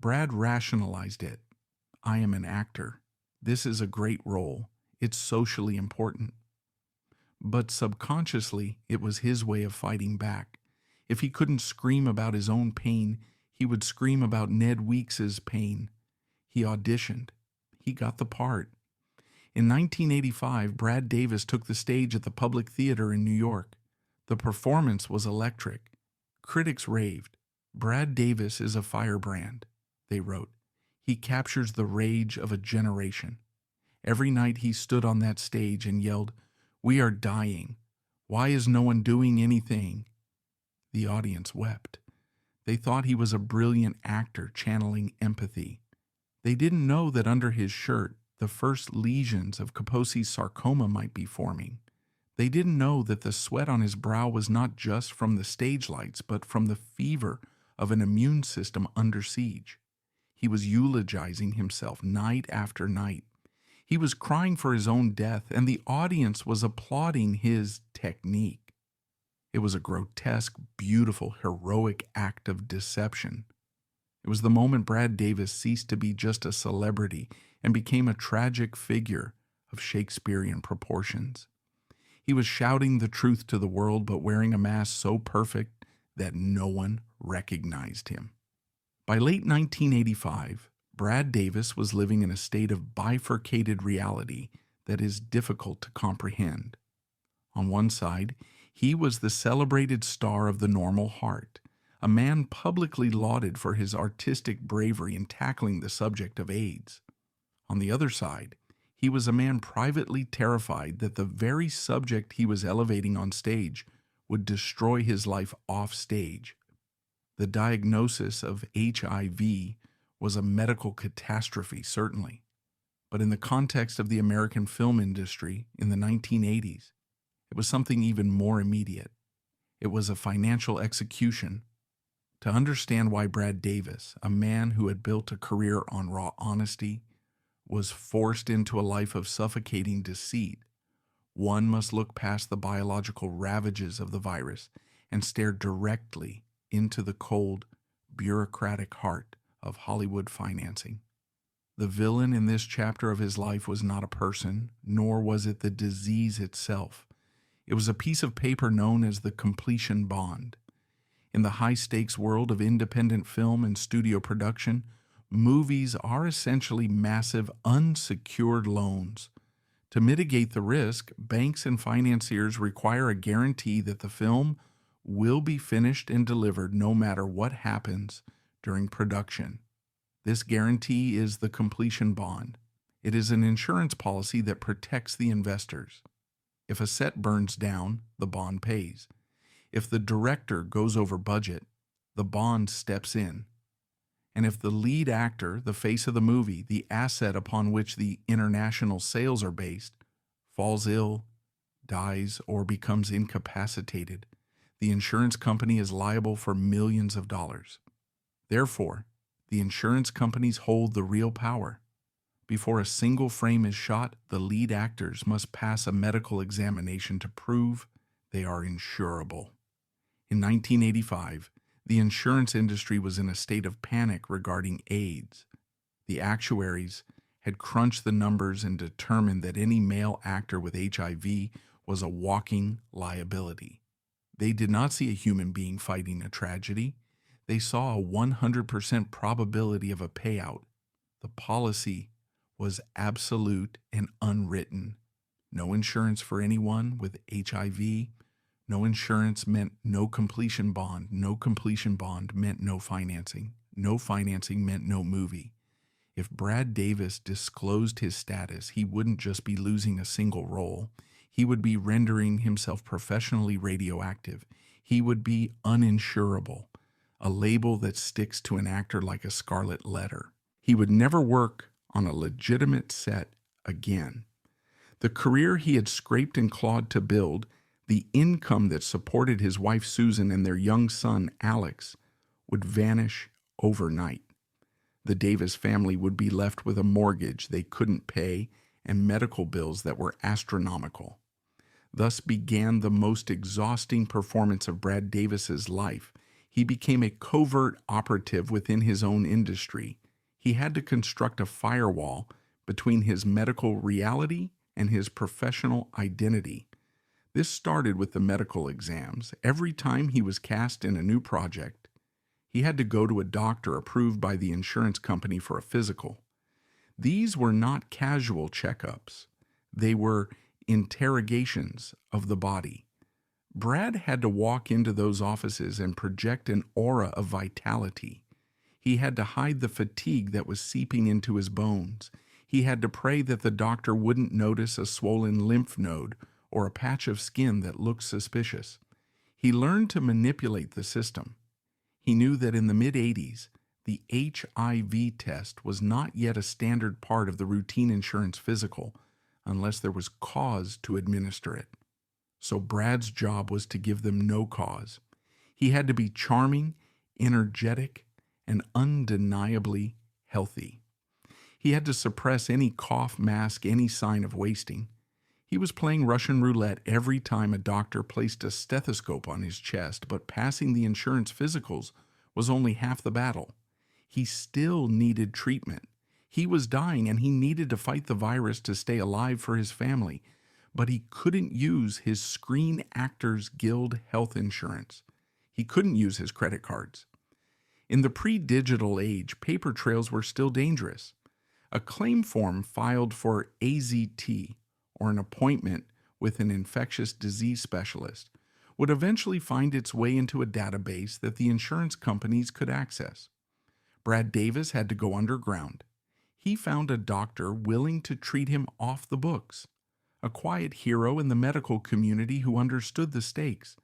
Brad rationalized it. I am an actor. This is a great role. It's socially important. But subconsciously, it was his way of fighting back. If he couldn't scream about his own pain, he would scream about Ned Weeks's pain. He auditioned. He got the part. In 1985, Brad Davis took the stage at the Public Theater in New York. The performance was electric. Critics raved. Brad Davis is a firebrand, they wrote. He captures the rage of a generation. Every night he stood on that stage and yelled, "We are dying. Why is no one doing anything?" The audience wept. They thought he was a brilliant actor channeling empathy. They didn't know that under his shirt, the first lesions of Kaposi's sarcoma might be forming. They didn't know that the sweat on his brow was not just from the stage lights, but from the fever of an immune system under siege. He was eulogizing himself night after night. He was crying for his own death, and the audience was applauding his technique. It was a grotesque, beautiful, heroic act of deception. It was the moment Brad Davis ceased to be just a celebrity and became a tragic figure of Shakespearean proportions. He was shouting the truth to the world, but wearing a mask so perfect that no one recognized him. By late 1985, Brad Davis was living in a state of bifurcated reality that is difficult to comprehend. On one side, he was the celebrated star of the Normal Heart, a man publicly lauded for his artistic bravery in tackling the subject of AIDS. On the other side, he was a man privately terrified that the very subject he was elevating on stage would destroy his life off stage. The diagnosis of HIV was a medical catastrophe, certainly, but in the context of the American film industry in the 1980s, it was something even more immediate. It was a financial execution. To understand why Brad Davis, a man who had built a career on raw honesty, was forced into a life of suffocating deceit, one must look past the biological ravages of the virus and stare directly into the cold, bureaucratic heart of Hollywood financing. The villain in this chapter of his life was not a person, nor was it the disease itself. It was a piece of paper known as the completion bond. In the high-stakes world of independent film and studio production, movies are essentially massive, unsecured loans. To mitigate the risk, banks and financiers require a guarantee that the film will be finished and delivered no matter what happens during production. This guarantee is the completion bond. It is an insurance policy that protects the investors. If a set burns down, the bond pays. If the director goes over budget, the bond steps in. And if the lead actor, the face of the movie, the asset upon which the international sales are based, falls ill, dies, or becomes incapacitated, the insurance company is liable for millions of dollars. Therefore, the insurance companies hold the real power. Before a single frame is shot, the lead actors must pass a medical examination to prove they are insurable. In 1985, the insurance industry was in a state of panic regarding AIDS. The actuaries had crunched the numbers and determined that any male actor with HIV was a walking liability. They did not see a human being fighting a tragedy. They saw a 100% probability of a payout. The policy was absolute and unwritten. No insurance for anyone with HIV. No insurance meant no completion bond. No completion bond meant no financing. No financing meant no movie. If Brad Davis disclosed his status, he wouldn't just be losing a single role. He would be rendering himself professionally radioactive. He would be uninsurable, a label that sticks to an actor like a scarlet letter. He would never work on a legitimate set again. The career he had scraped and clawed to build, the income that supported his wife Susan and their young son Alex, would vanish overnight. The Davis family would be left with a mortgage they couldn't pay and medical bills that were astronomical. Thus began the most exhausting performance of Brad Davis's life. He became a covert operative within his own industry. He had to construct a firewall between his medical reality and his professional identity. This started with the medical exams. Every time he was cast in a new project, he had to go to a doctor approved by the insurance company for a physical. These were not casual checkups. They were interrogations of the body. Brad had to walk into those offices and project an aura of vitality. He had to hide the fatigue that was seeping into his bones. He had to pray that the doctor wouldn't notice a swollen lymph node or a patch of skin that looked suspicious. He learned to manipulate the system. He knew that in the mid-'80s, the HIV test was not yet a standard part of the routine insurance physical unless there was cause to administer it. So Brad's job was to give them no cause. He had to be charming, energetic, and undeniably healthy. He had to suppress any cough, mask any sign of wasting. He was playing Russian roulette every time a doctor placed a stethoscope on his chest, but passing the insurance physicals was only half the battle. He still needed treatment. He was dying and he needed to fight the virus to stay alive for his family, but he couldn't use his Screen Actors Guild health insurance. He couldn't use his credit cards. In the pre-digital age, paper trails were still dangerous. A claim form filed for AZT, or an appointment with an infectious disease specialist, would eventually find its way into a database that the insurance companies could access. Brad Davis had to go underground. He found a doctor willing to treat him off the books, a quiet hero in the medical community who understood the stakes.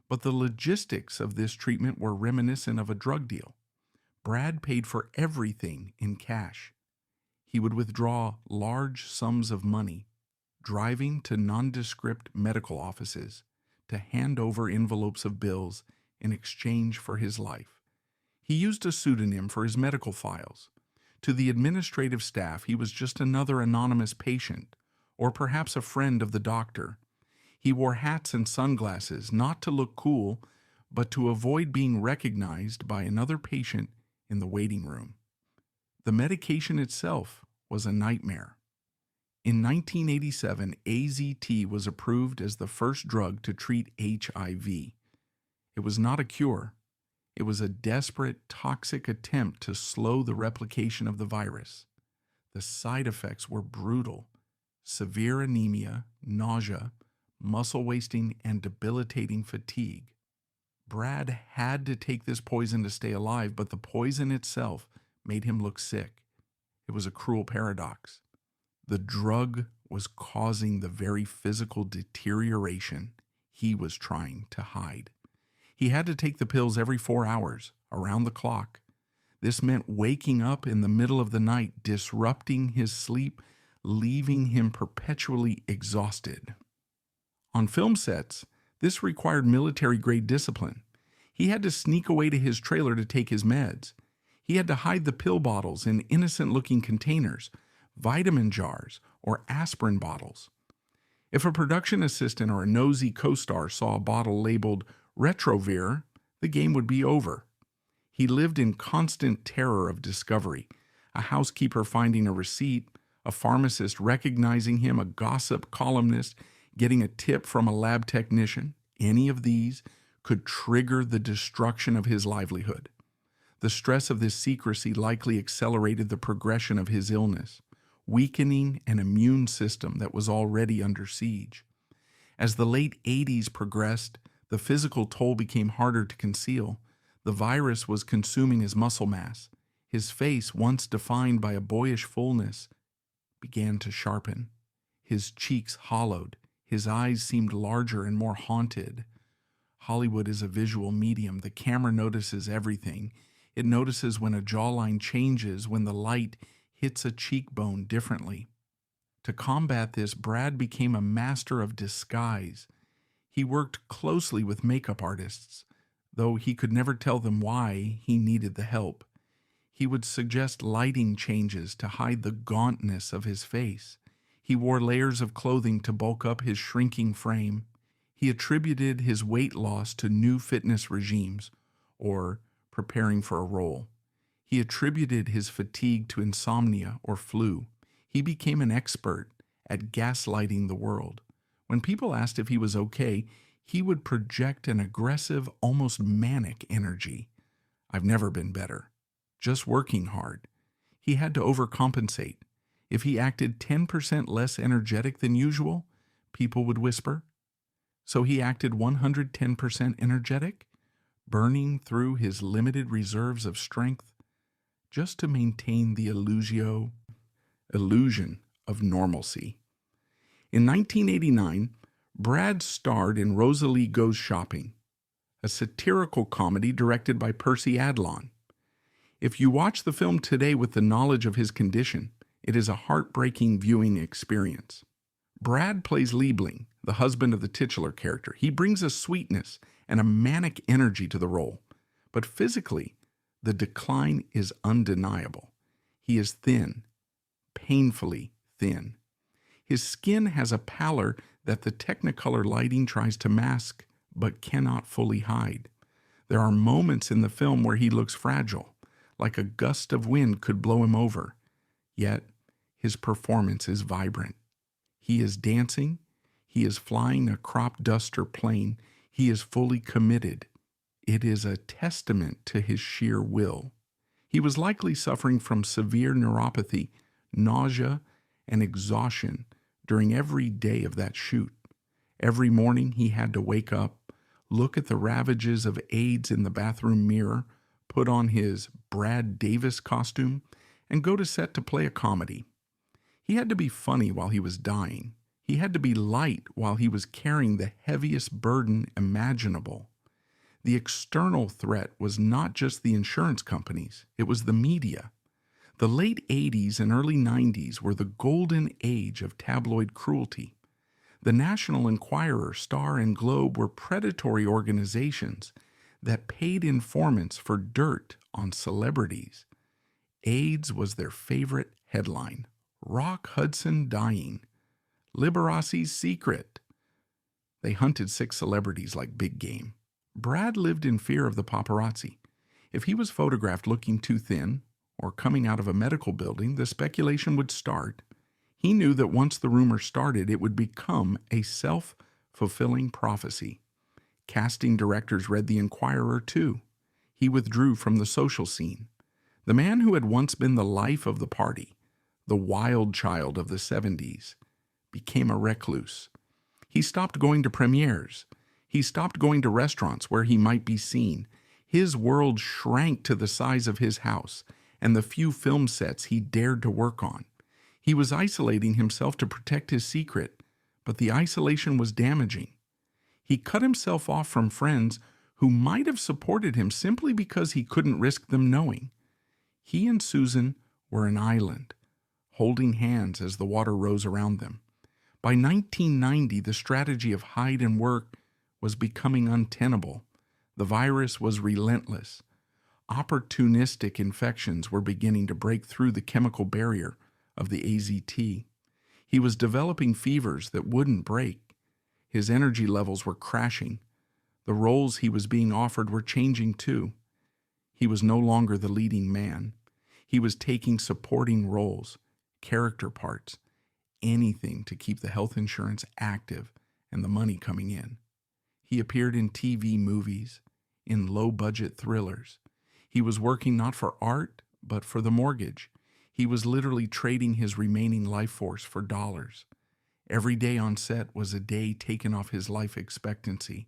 But the logistics of this treatment were reminiscent of a drug deal. Brad paid for everything in cash. He would withdraw large sums of money, driving to nondescript medical offices to hand over envelopes of bills in exchange for his life. He used a pseudonym for his medical files. To the administrative staff, he was just another anonymous patient, or perhaps a friend of the doctor. He wore hats and sunglasses, not to look cool, but to avoid being recognized by another patient in the waiting room. The medication itself was a nightmare. In 1987, AZT was approved as the first drug to treat HIV. It was not a cure. It was a desperate, toxic attempt to slow the replication of the virus. The side effects were brutal: severe anemia, nausea, muscle wasting, and debilitating fatigue. Brad had to take this poison to stay alive, but the poison itself made him look sick. It was a cruel paradox. The drug was causing the very physical deterioration he was trying to hide. He had to take the pills every 4 hours, around the clock. This meant waking up in the middle of the night, disrupting his sleep, leaving him perpetually exhausted. On film sets, this required military-grade discipline. He had to sneak away to his trailer to take his meds. He had to hide the pill bottles in innocent-looking containers, vitamin jars, or aspirin bottles. If a production assistant or a nosy co-star saw a bottle labeled Retrovir, the game would be over. He lived in constant terror of discovery, a housekeeper finding a receipt, a pharmacist recognizing him, a gossip columnist getting a tip from a lab technician. Any of these could trigger the destruction of his livelihood. The stress of this secrecy likely accelerated the progression of his illness, weakening an immune system that was already under siege. As the late 80s progressed, the physical toll became harder to conceal. The virus was consuming his muscle mass. His face, once defined by a boyish fullness, began to sharpen. His cheeks hollowed. His eyes seemed larger and more haunted. Hollywood is a visual medium. The camera notices everything. It notices when a jawline changes, when the light hits a cheekbone differently. To combat this, Brad became a master of disguise. He worked closely with makeup artists, though he could never tell them why he needed the help. He would suggest lighting changes to hide the gauntness of his face. He wore layers of clothing to bulk up his shrinking frame. He attributed his weight loss to new fitness regimes or preparing for a role. He attributed his fatigue to insomnia or flu. He became an expert at gaslighting the world. When people asked if he was okay, he would project an aggressive, almost manic energy. "I've never been better. Just working hard." He had to overcompensate. If he acted 10% less energetic than usual, people would whisper. So he acted 110% energetic, burning through his limited reserves of strength just to maintain the illusion of normalcy. In 1989, Brad starred in Rosalie Goes Shopping, a satirical comedy directed by Percy Adlon. If you watch the film today with the knowledge of his condition, it is a heartbreaking viewing experience. Brad plays Liebling, the husband of the titular character. He brings a sweetness and a manic energy to the role, But physically, the decline is undeniable. He is thin, painfully thin. His skin has a pallor that the Technicolor lighting tries to mask but cannot fully hide. There are moments in the film where he looks fragile, like a gust of wind could blow him over. Yet, his performance is vibrant. He is dancing. He is flying a crop duster plane. He is fully committed. It is a testament to his sheer will. He was likely suffering from severe neuropathy, nausea, and exhaustion during every day of that shoot. Every morning he had to wake up, look at the ravages of AIDS in the bathroom mirror, put on his Brad Davis costume, and go to set to play a comedy. He had to be funny while he was dying. He had to be light while he was carrying the heaviest burden imaginable. The external threat was not just the insurance companies, it was the media. The late 80s and early 90s were the golden age of tabloid cruelty. The National Enquirer, Star, and Globe were predatory organizations that paid informants for dirt on celebrities. AIDS was their favorite headline. Rock Hudson dying. Liberace's secret. They hunted 6 celebrities like big game. Brad lived in fear of the paparazzi. If he was photographed looking too thin or coming out of a medical building, the speculation would start. He knew that once the rumor started, it would become a self-fulfilling prophecy. Casting directors read the Enquirer too. He withdrew from the social scene. The man who had once been the life of the party, the wild child of the 70s, became a recluse. He stopped going to premieres. He stopped going to restaurants where he might be seen. His world shrank to the size of his house and the few film sets he dared to work on. He was isolating himself to protect his secret, but the isolation was damaging. He cut himself off from friends who might have supported him simply because he couldn't risk them knowing. He and Susan were an island, holding hands as the water rose around them. By 1990, the strategy of hide and work was becoming untenable. The virus was relentless. Opportunistic infections were beginning to break through the chemical barrier of the AZT. He was developing fevers that wouldn't break. His energy levels were crashing. The roles he was being offered were changing too. He was no longer the leading man. He was taking supporting roles, character parts, anything to keep the health insurance active and the money coming in. He appeared in TV movies, in low-budget thrillers. He was working not for art, but for the mortgage. He was literally trading his remaining life force for dollars. Every day on set was a day taken off his life expectancy,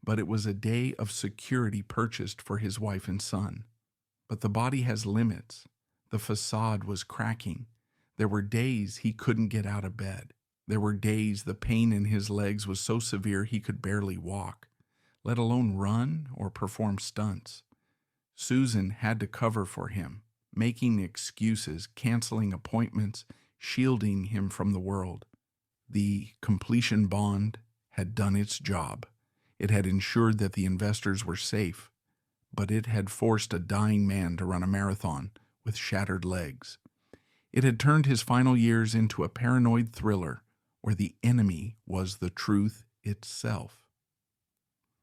but it was a day of security purchased for his wife and son. But the body has limits. The facade was cracking. There were days he couldn't get out of bed. There were days the pain in his legs was so severe he could barely walk, let alone run or perform stunts. Susan had to cover for him, making excuses, canceling appointments, shielding him from the world. The completion bond had done its job. It had ensured that the investors were safe, but it had forced a dying man to run a marathon with shattered legs. It had turned his final years into a paranoid thriller where the enemy was the truth itself.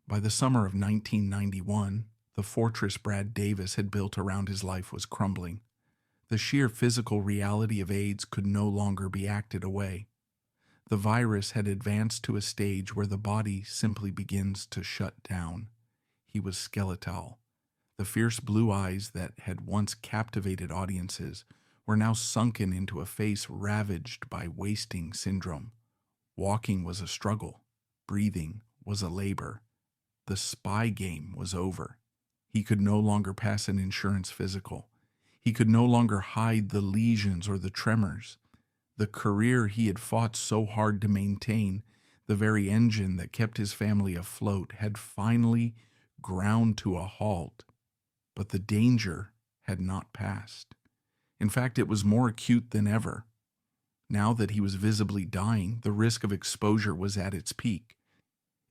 By the summer of 1991, the fortress Brad Davis had built around his life was crumbling. The sheer physical reality of AIDS could no longer be acted away. The virus had advanced to a stage where the body simply begins to shut down. He was skeletal. The fierce blue eyes that had once captivated audiences were now sunken into a face ravaged by wasting syndrome. Walking was a struggle. Breathing was a labor. The spy game was over. He could no longer pass an insurance physical. He could no longer hide the lesions or the tremors. The career he had fought so hard to maintain, the very engine that kept his family afloat, had finally ground to a halt. But the danger had not passed. In fact, it was more acute than ever. Now that he was visibly dying, the risk of exposure was at its peak.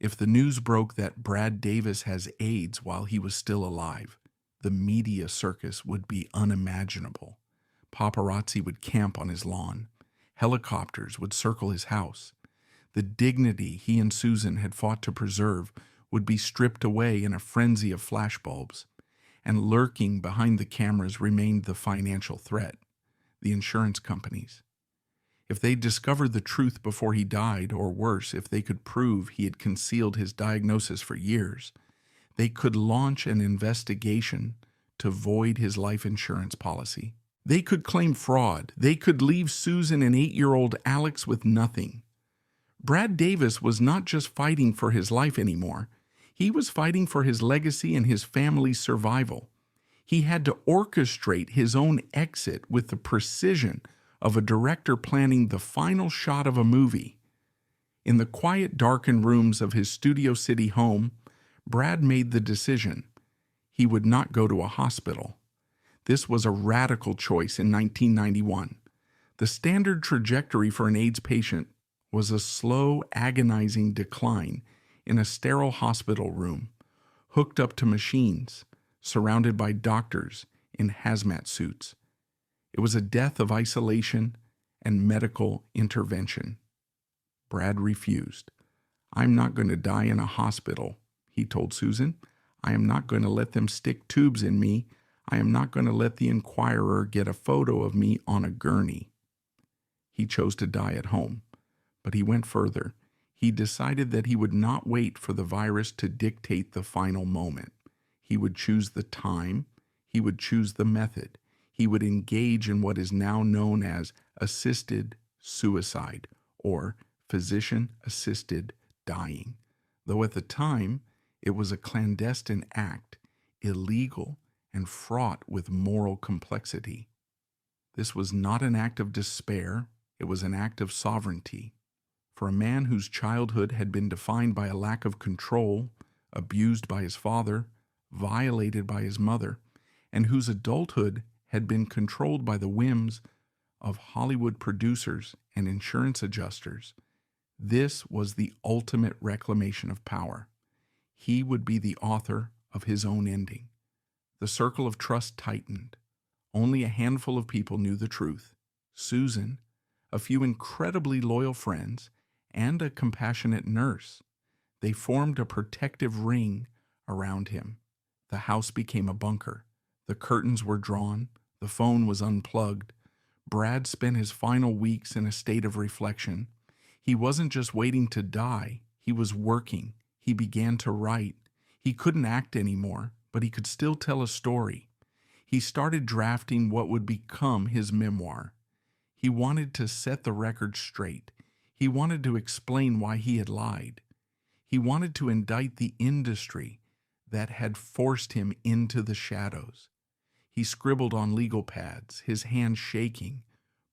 If the news broke that Brad Davis has AIDS while he was still alive, the media circus would be unimaginable. Paparazzi would camp on his lawn. Helicopters would circle his house. The dignity he and Susan had fought to preserve would be stripped away in a frenzy of flashbulbs. And lurking behind the cameras remained the financial threat, the insurance companies. If they discovered the truth before he died, or worse, if they could prove he had concealed his diagnosis for years, they could launch an investigation to void his life insurance policy. They could claim fraud. They could leave Susan and 8-year-old Alex with nothing. Brad Davis was not just fighting for his life anymore. He was fighting for his legacy and his family's survival. He had to orchestrate his own exit with the precision of a director planning the final shot of a movie. In the quiet, darkened rooms of his Studio City home, Brad made the decision. He would not go to a hospital. This was a radical choice in 1991. The standard trajectory for an AIDS patient was a slow, agonizing decline in a sterile hospital room, hooked up to machines, surrounded by doctors in hazmat suits. It was a death of isolation and medical intervention. Brad refused. "I'm not going to die in a hospital," he told Susan. "I am not going to let them stick tubes in me. I am not going to let the Inquirer get a photo of me on a gurney." He chose to die at home, but he went further. He decided that he would not wait for the virus to dictate the final moment. He would choose the time. He would choose the method. He would engage in what is now known as assisted suicide, or physician-assisted dying, though at the time it was a clandestine act, illegal and fraught with moral complexity. This was not an act of despair, it was an act of sovereignty. For a man whose childhood had been defined by a lack of control, abused by his father, violated by his mother, and whose adulthood had been controlled by the whims of Hollywood producers and insurance adjusters, this was the ultimate reclamation of power. He would be the author of his own ending. The circle of trust tightened. Only a handful of people knew the truth. Susan, a few incredibly loyal friends, and a compassionate nurse. They formed a protective ring around him. The house became a bunker. The curtains were drawn. The phone was unplugged. Brad spent his final weeks in a state of reflection. He wasn't just waiting to die. He was working. He began to write. He couldn't act anymore, but he could still tell a story. He started drafting what would become his memoir. He wanted to set the record straight. He wanted to explain why he had lied. He wanted to indict the industry that had forced him into the shadows. He scribbled on legal pads, his hand shaking,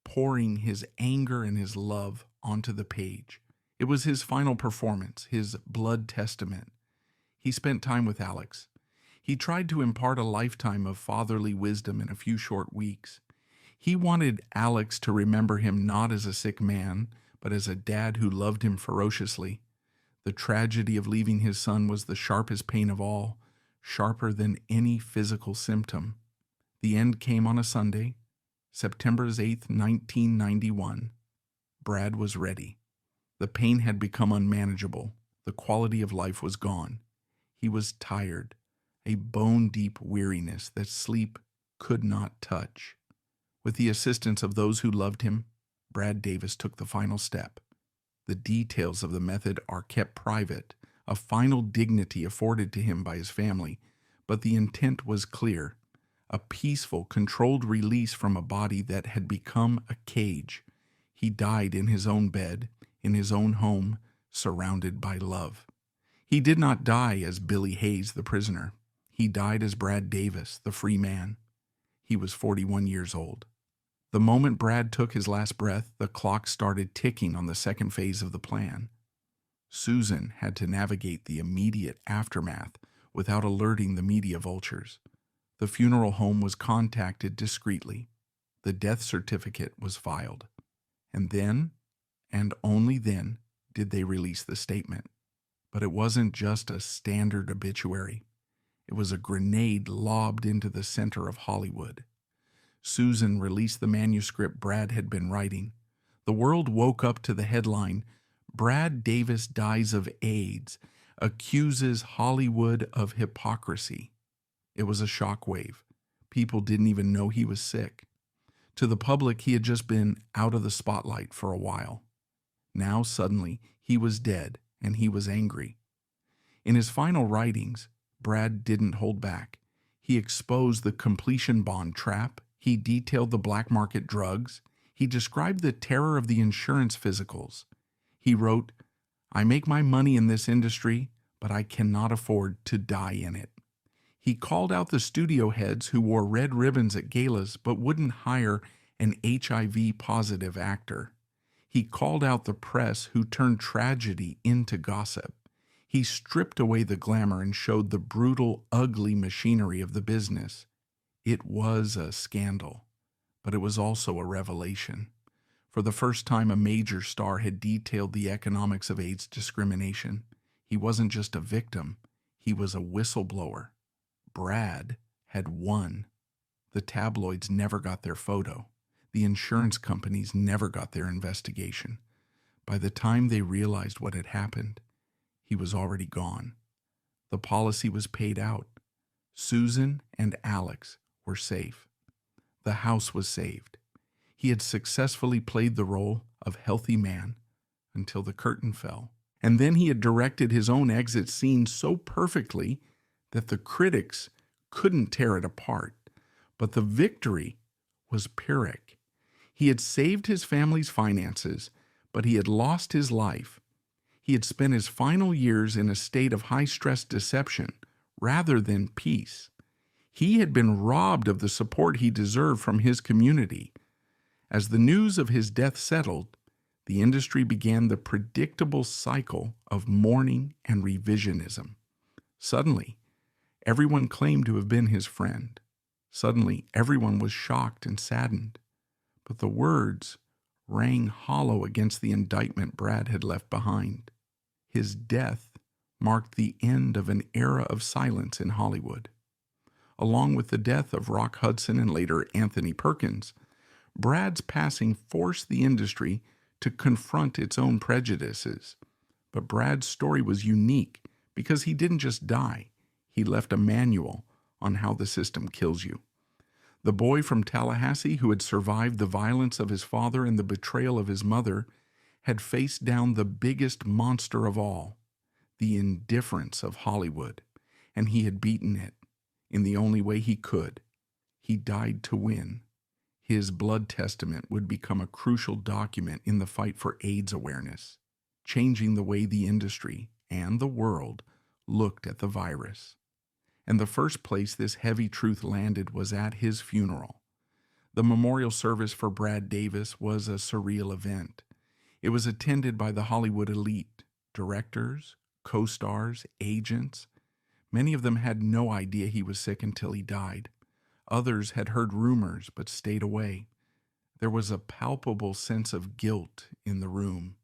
pouring his anger and his love onto the page. It was his final performance, his blood testament. He spent time with Alex. He tried to impart a lifetime of fatherly wisdom in a few short weeks. He wanted Alex to remember him not as a sick man, but as a dad who loved him ferociously. The tragedy of leaving his son was the sharpest pain of all, sharper than any physical symptom. The end came on a Sunday, September 8th, 1991. Brad was ready. The pain had become unmanageable. The quality of life was gone. He was tired, a bone-deep weariness that sleep could not touch. With the assistance of those who loved him, Brad Davis took the final step. The details of the method are kept private, a final dignity afforded to him by his family, but the intent was clear. A peaceful, controlled release from a body that had become a cage. He died in his own bed, in his own home, surrounded by love. He did not die as Billy Hayes, the prisoner. He died as Brad Davis, the free man. He was 41 years old. The moment Brad took his last breath, the clock started ticking on the second phase of the plan. Susan had to navigate the immediate aftermath without alerting the media vultures. The funeral home was contacted discreetly. The death certificate was filed. And then, and only then, did they release the statement. But it wasn't just a standard obituary. It was a grenade lobbed into the center of Hollywood. Susan released the manuscript Brad had been writing. The world woke up to the headline, "Brad Davis dies of AIDS, accuses Hollywood of hypocrisy." It was a shockwave. People didn't even know he was sick. To the public, he had just been out of the spotlight for a while. Now, suddenly, he was dead, and he was angry. In his final writings, Brad didn't hold back. He exposed the completion bond trap. He detailed the black market drugs. He described the terror of the insurance physicals. He wrote, "I make my money in this industry, but I cannot afford to die in it." He called out the studio heads who wore red ribbons at galas but wouldn't hire an HIV-positive actor. He called out the press who turned tragedy into gossip. He stripped away the glamour and showed the brutal, ugly machinery of the business. It was a scandal, but it was also a revelation. For the first time, a major star had detailed the economics of AIDS discrimination. He wasn't just a victim, he was a whistleblower. Brad had won. The tabloids never got their photo. The insurance companies never got their investigation. By the time they realized what had happened, he was already gone. The policy was paid out. Susan and Alex were safe. The house was saved. He had successfully played the role of healthy man until the curtain fell. And then he had directed his own exit scene so perfectly that the critics couldn't tear it apart. But the victory was Pyrrhic. He had saved his family's finances, but he had lost his life. He had spent his final years in a state of high-stress deception rather than peace. He had been robbed of the support he deserved from his community. As the news of his death settled, the industry began the predictable cycle of mourning and revisionism. Suddenly, everyone claimed to have been his friend. Suddenly, everyone was shocked and saddened. But the words rang hollow against the indictment Brad had left behind. His death marked the end of an era of silence in Hollywood. Along with the death of Rock Hudson and later Anthony Perkins, Brad's passing forced the industry to confront its own prejudices. But Brad's story was unique because he didn't just die. He left a manual on how the system kills you. The boy from Tallahassee who had survived the violence of his father and the betrayal of his mother had faced down the biggest monster of all, the indifference of Hollywood, and he had beaten it in the only way he could. He died to win. His blood testament would become a crucial document in the fight for AIDS awareness, changing the way the industry and the world looked at the virus. And the first place this heavy truth landed was at his funeral. The memorial service for Brad Davis was a surreal event. It was attended by the Hollywood elite, directors, co-stars, agents. Many of them had no idea he was sick until he died. Others had heard rumors but stayed away. There was a palpable sense of guilt in the room.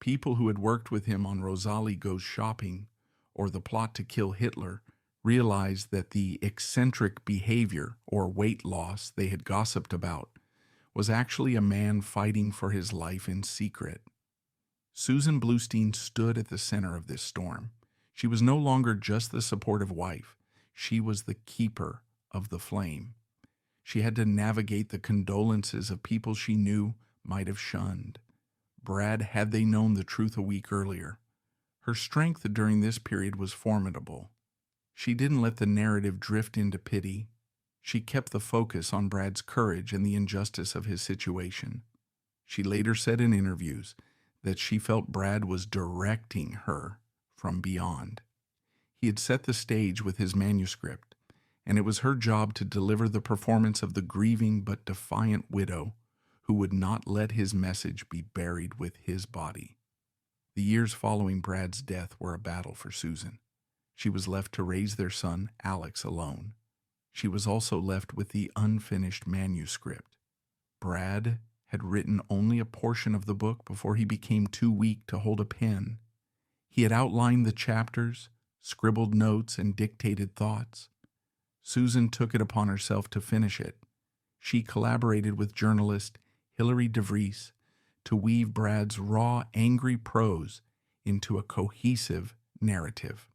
People who had worked with him on Rosalie Goes Shopping or The Plot to Kill Hitler realized that the eccentric behavior or weight loss they had gossiped about was actually a man fighting for his life in secret. Susan Bluestein stood at the center of this storm. She was no longer just the supportive wife. She was the keeper of the flame. She had to navigate the condolences of people she knew might have shunned. Brad had they known the truth a week earlier. Her strength during this period was formidable. She didn't let the narrative drift into pity. She kept the focus on Brad's courage and the injustice of his situation. She later said in interviews that she felt Brad was directing her from beyond. He had set the stage with his manuscript, and it was her job to deliver the performance of the grieving but defiant widow who would not let his message be buried with his body. The years following Brad's death were a battle for Susan. She was left to raise their son, Alex, alone. She was also left with the unfinished manuscript. Brad had written only a portion of the book before he became too weak to hold a pen. He had outlined the chapters, scribbled notes, and dictated thoughts. Susan took it upon herself to finish it. She collaborated with journalist Hilary DeVries to weave Brad's raw, angry prose into a cohesive narrative.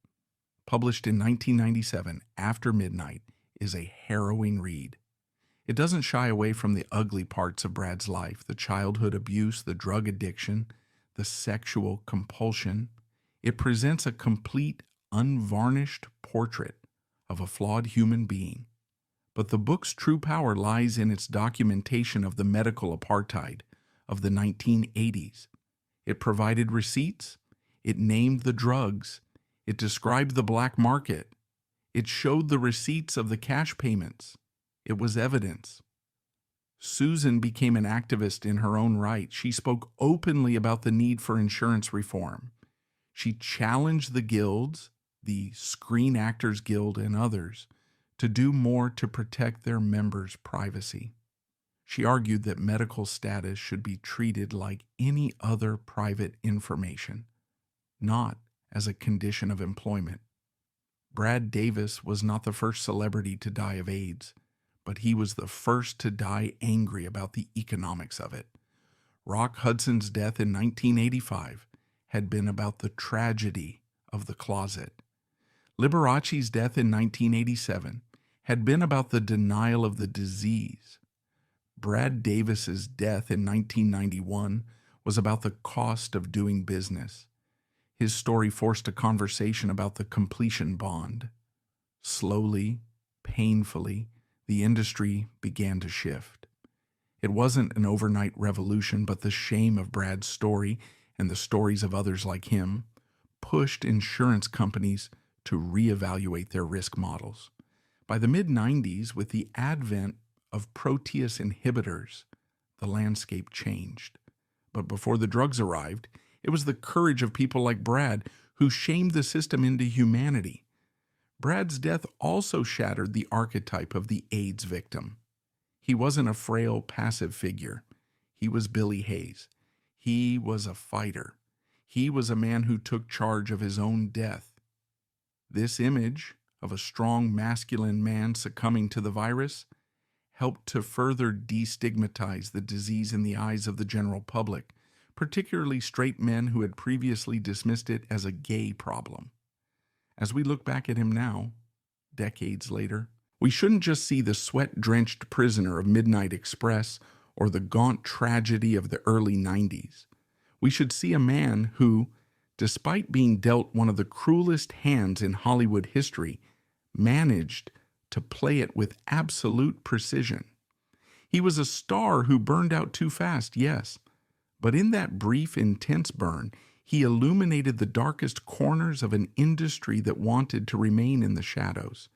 Published in 1997, After Midnight is a harrowing read. It doesn't shy away from the ugly parts of Brad's life, the childhood abuse, the drug addiction, the sexual compulsion. It presents a complete, unvarnished portrait of a flawed human being. But the book's true power lies in its documentation of the medical apartheid of the 1980s. It provided receipts, it named the drugs, it described the black market, it showed the receipts of the cash payments. It was evidence. Susan became an activist in her own right. She spoke openly about the need for insurance reform. She challenged the guilds, the Screen Actors Guild and others, to do more to protect their members' privacy. She argued that medical status should be treated like any other private information, not as a condition of employment. Brad Davis was not the first celebrity to die of AIDS, but he was the first to die angry about the economics of it. Rock Hudson's death in 1985 had been about the tragedy of the closet. Liberace's death in 1987 had been about the denial of the disease. Brad Davis's death in 1991 was about the cost of doing business. His story forced a conversation about the completion bond. Slowly, painfully, the industry began to shift. It wasn't an overnight revolution, but the shame of Brad's story and the stories of others like him pushed insurance companies to reevaluate their risk models. By the mid-90s, with the advent of protease inhibitors, the landscape changed. But before the drugs arrived, it was the courage of people like Brad who shamed the system into humanity. Brad's death also shattered the archetype of the AIDS victim. He wasn't a frail, passive figure. He was Billy Hayes. He was a fighter. He was a man who took charge of his own death. This image of a strong, masculine man succumbing to the virus helped to further destigmatize the disease in the eyes of the general public, particularly straight men who had previously dismissed it as a gay problem. As we look back at him now, decades later, we shouldn't just see the sweat-drenched prisoner of Midnight Express or the gaunt tragedy of the early 90s. We should see a man who, despite being dealt one of the cruelest hands in Hollywood history, managed to play it with absolute precision. He was a star who burned out too fast, yes, but in that brief, intense burn, he illuminated the darkest corners of an industry that wanted to remain in the shadows.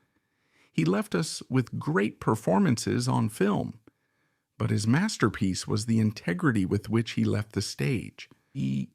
He left us with great performances on film, but his masterpiece was the integrity with which he left the stage. He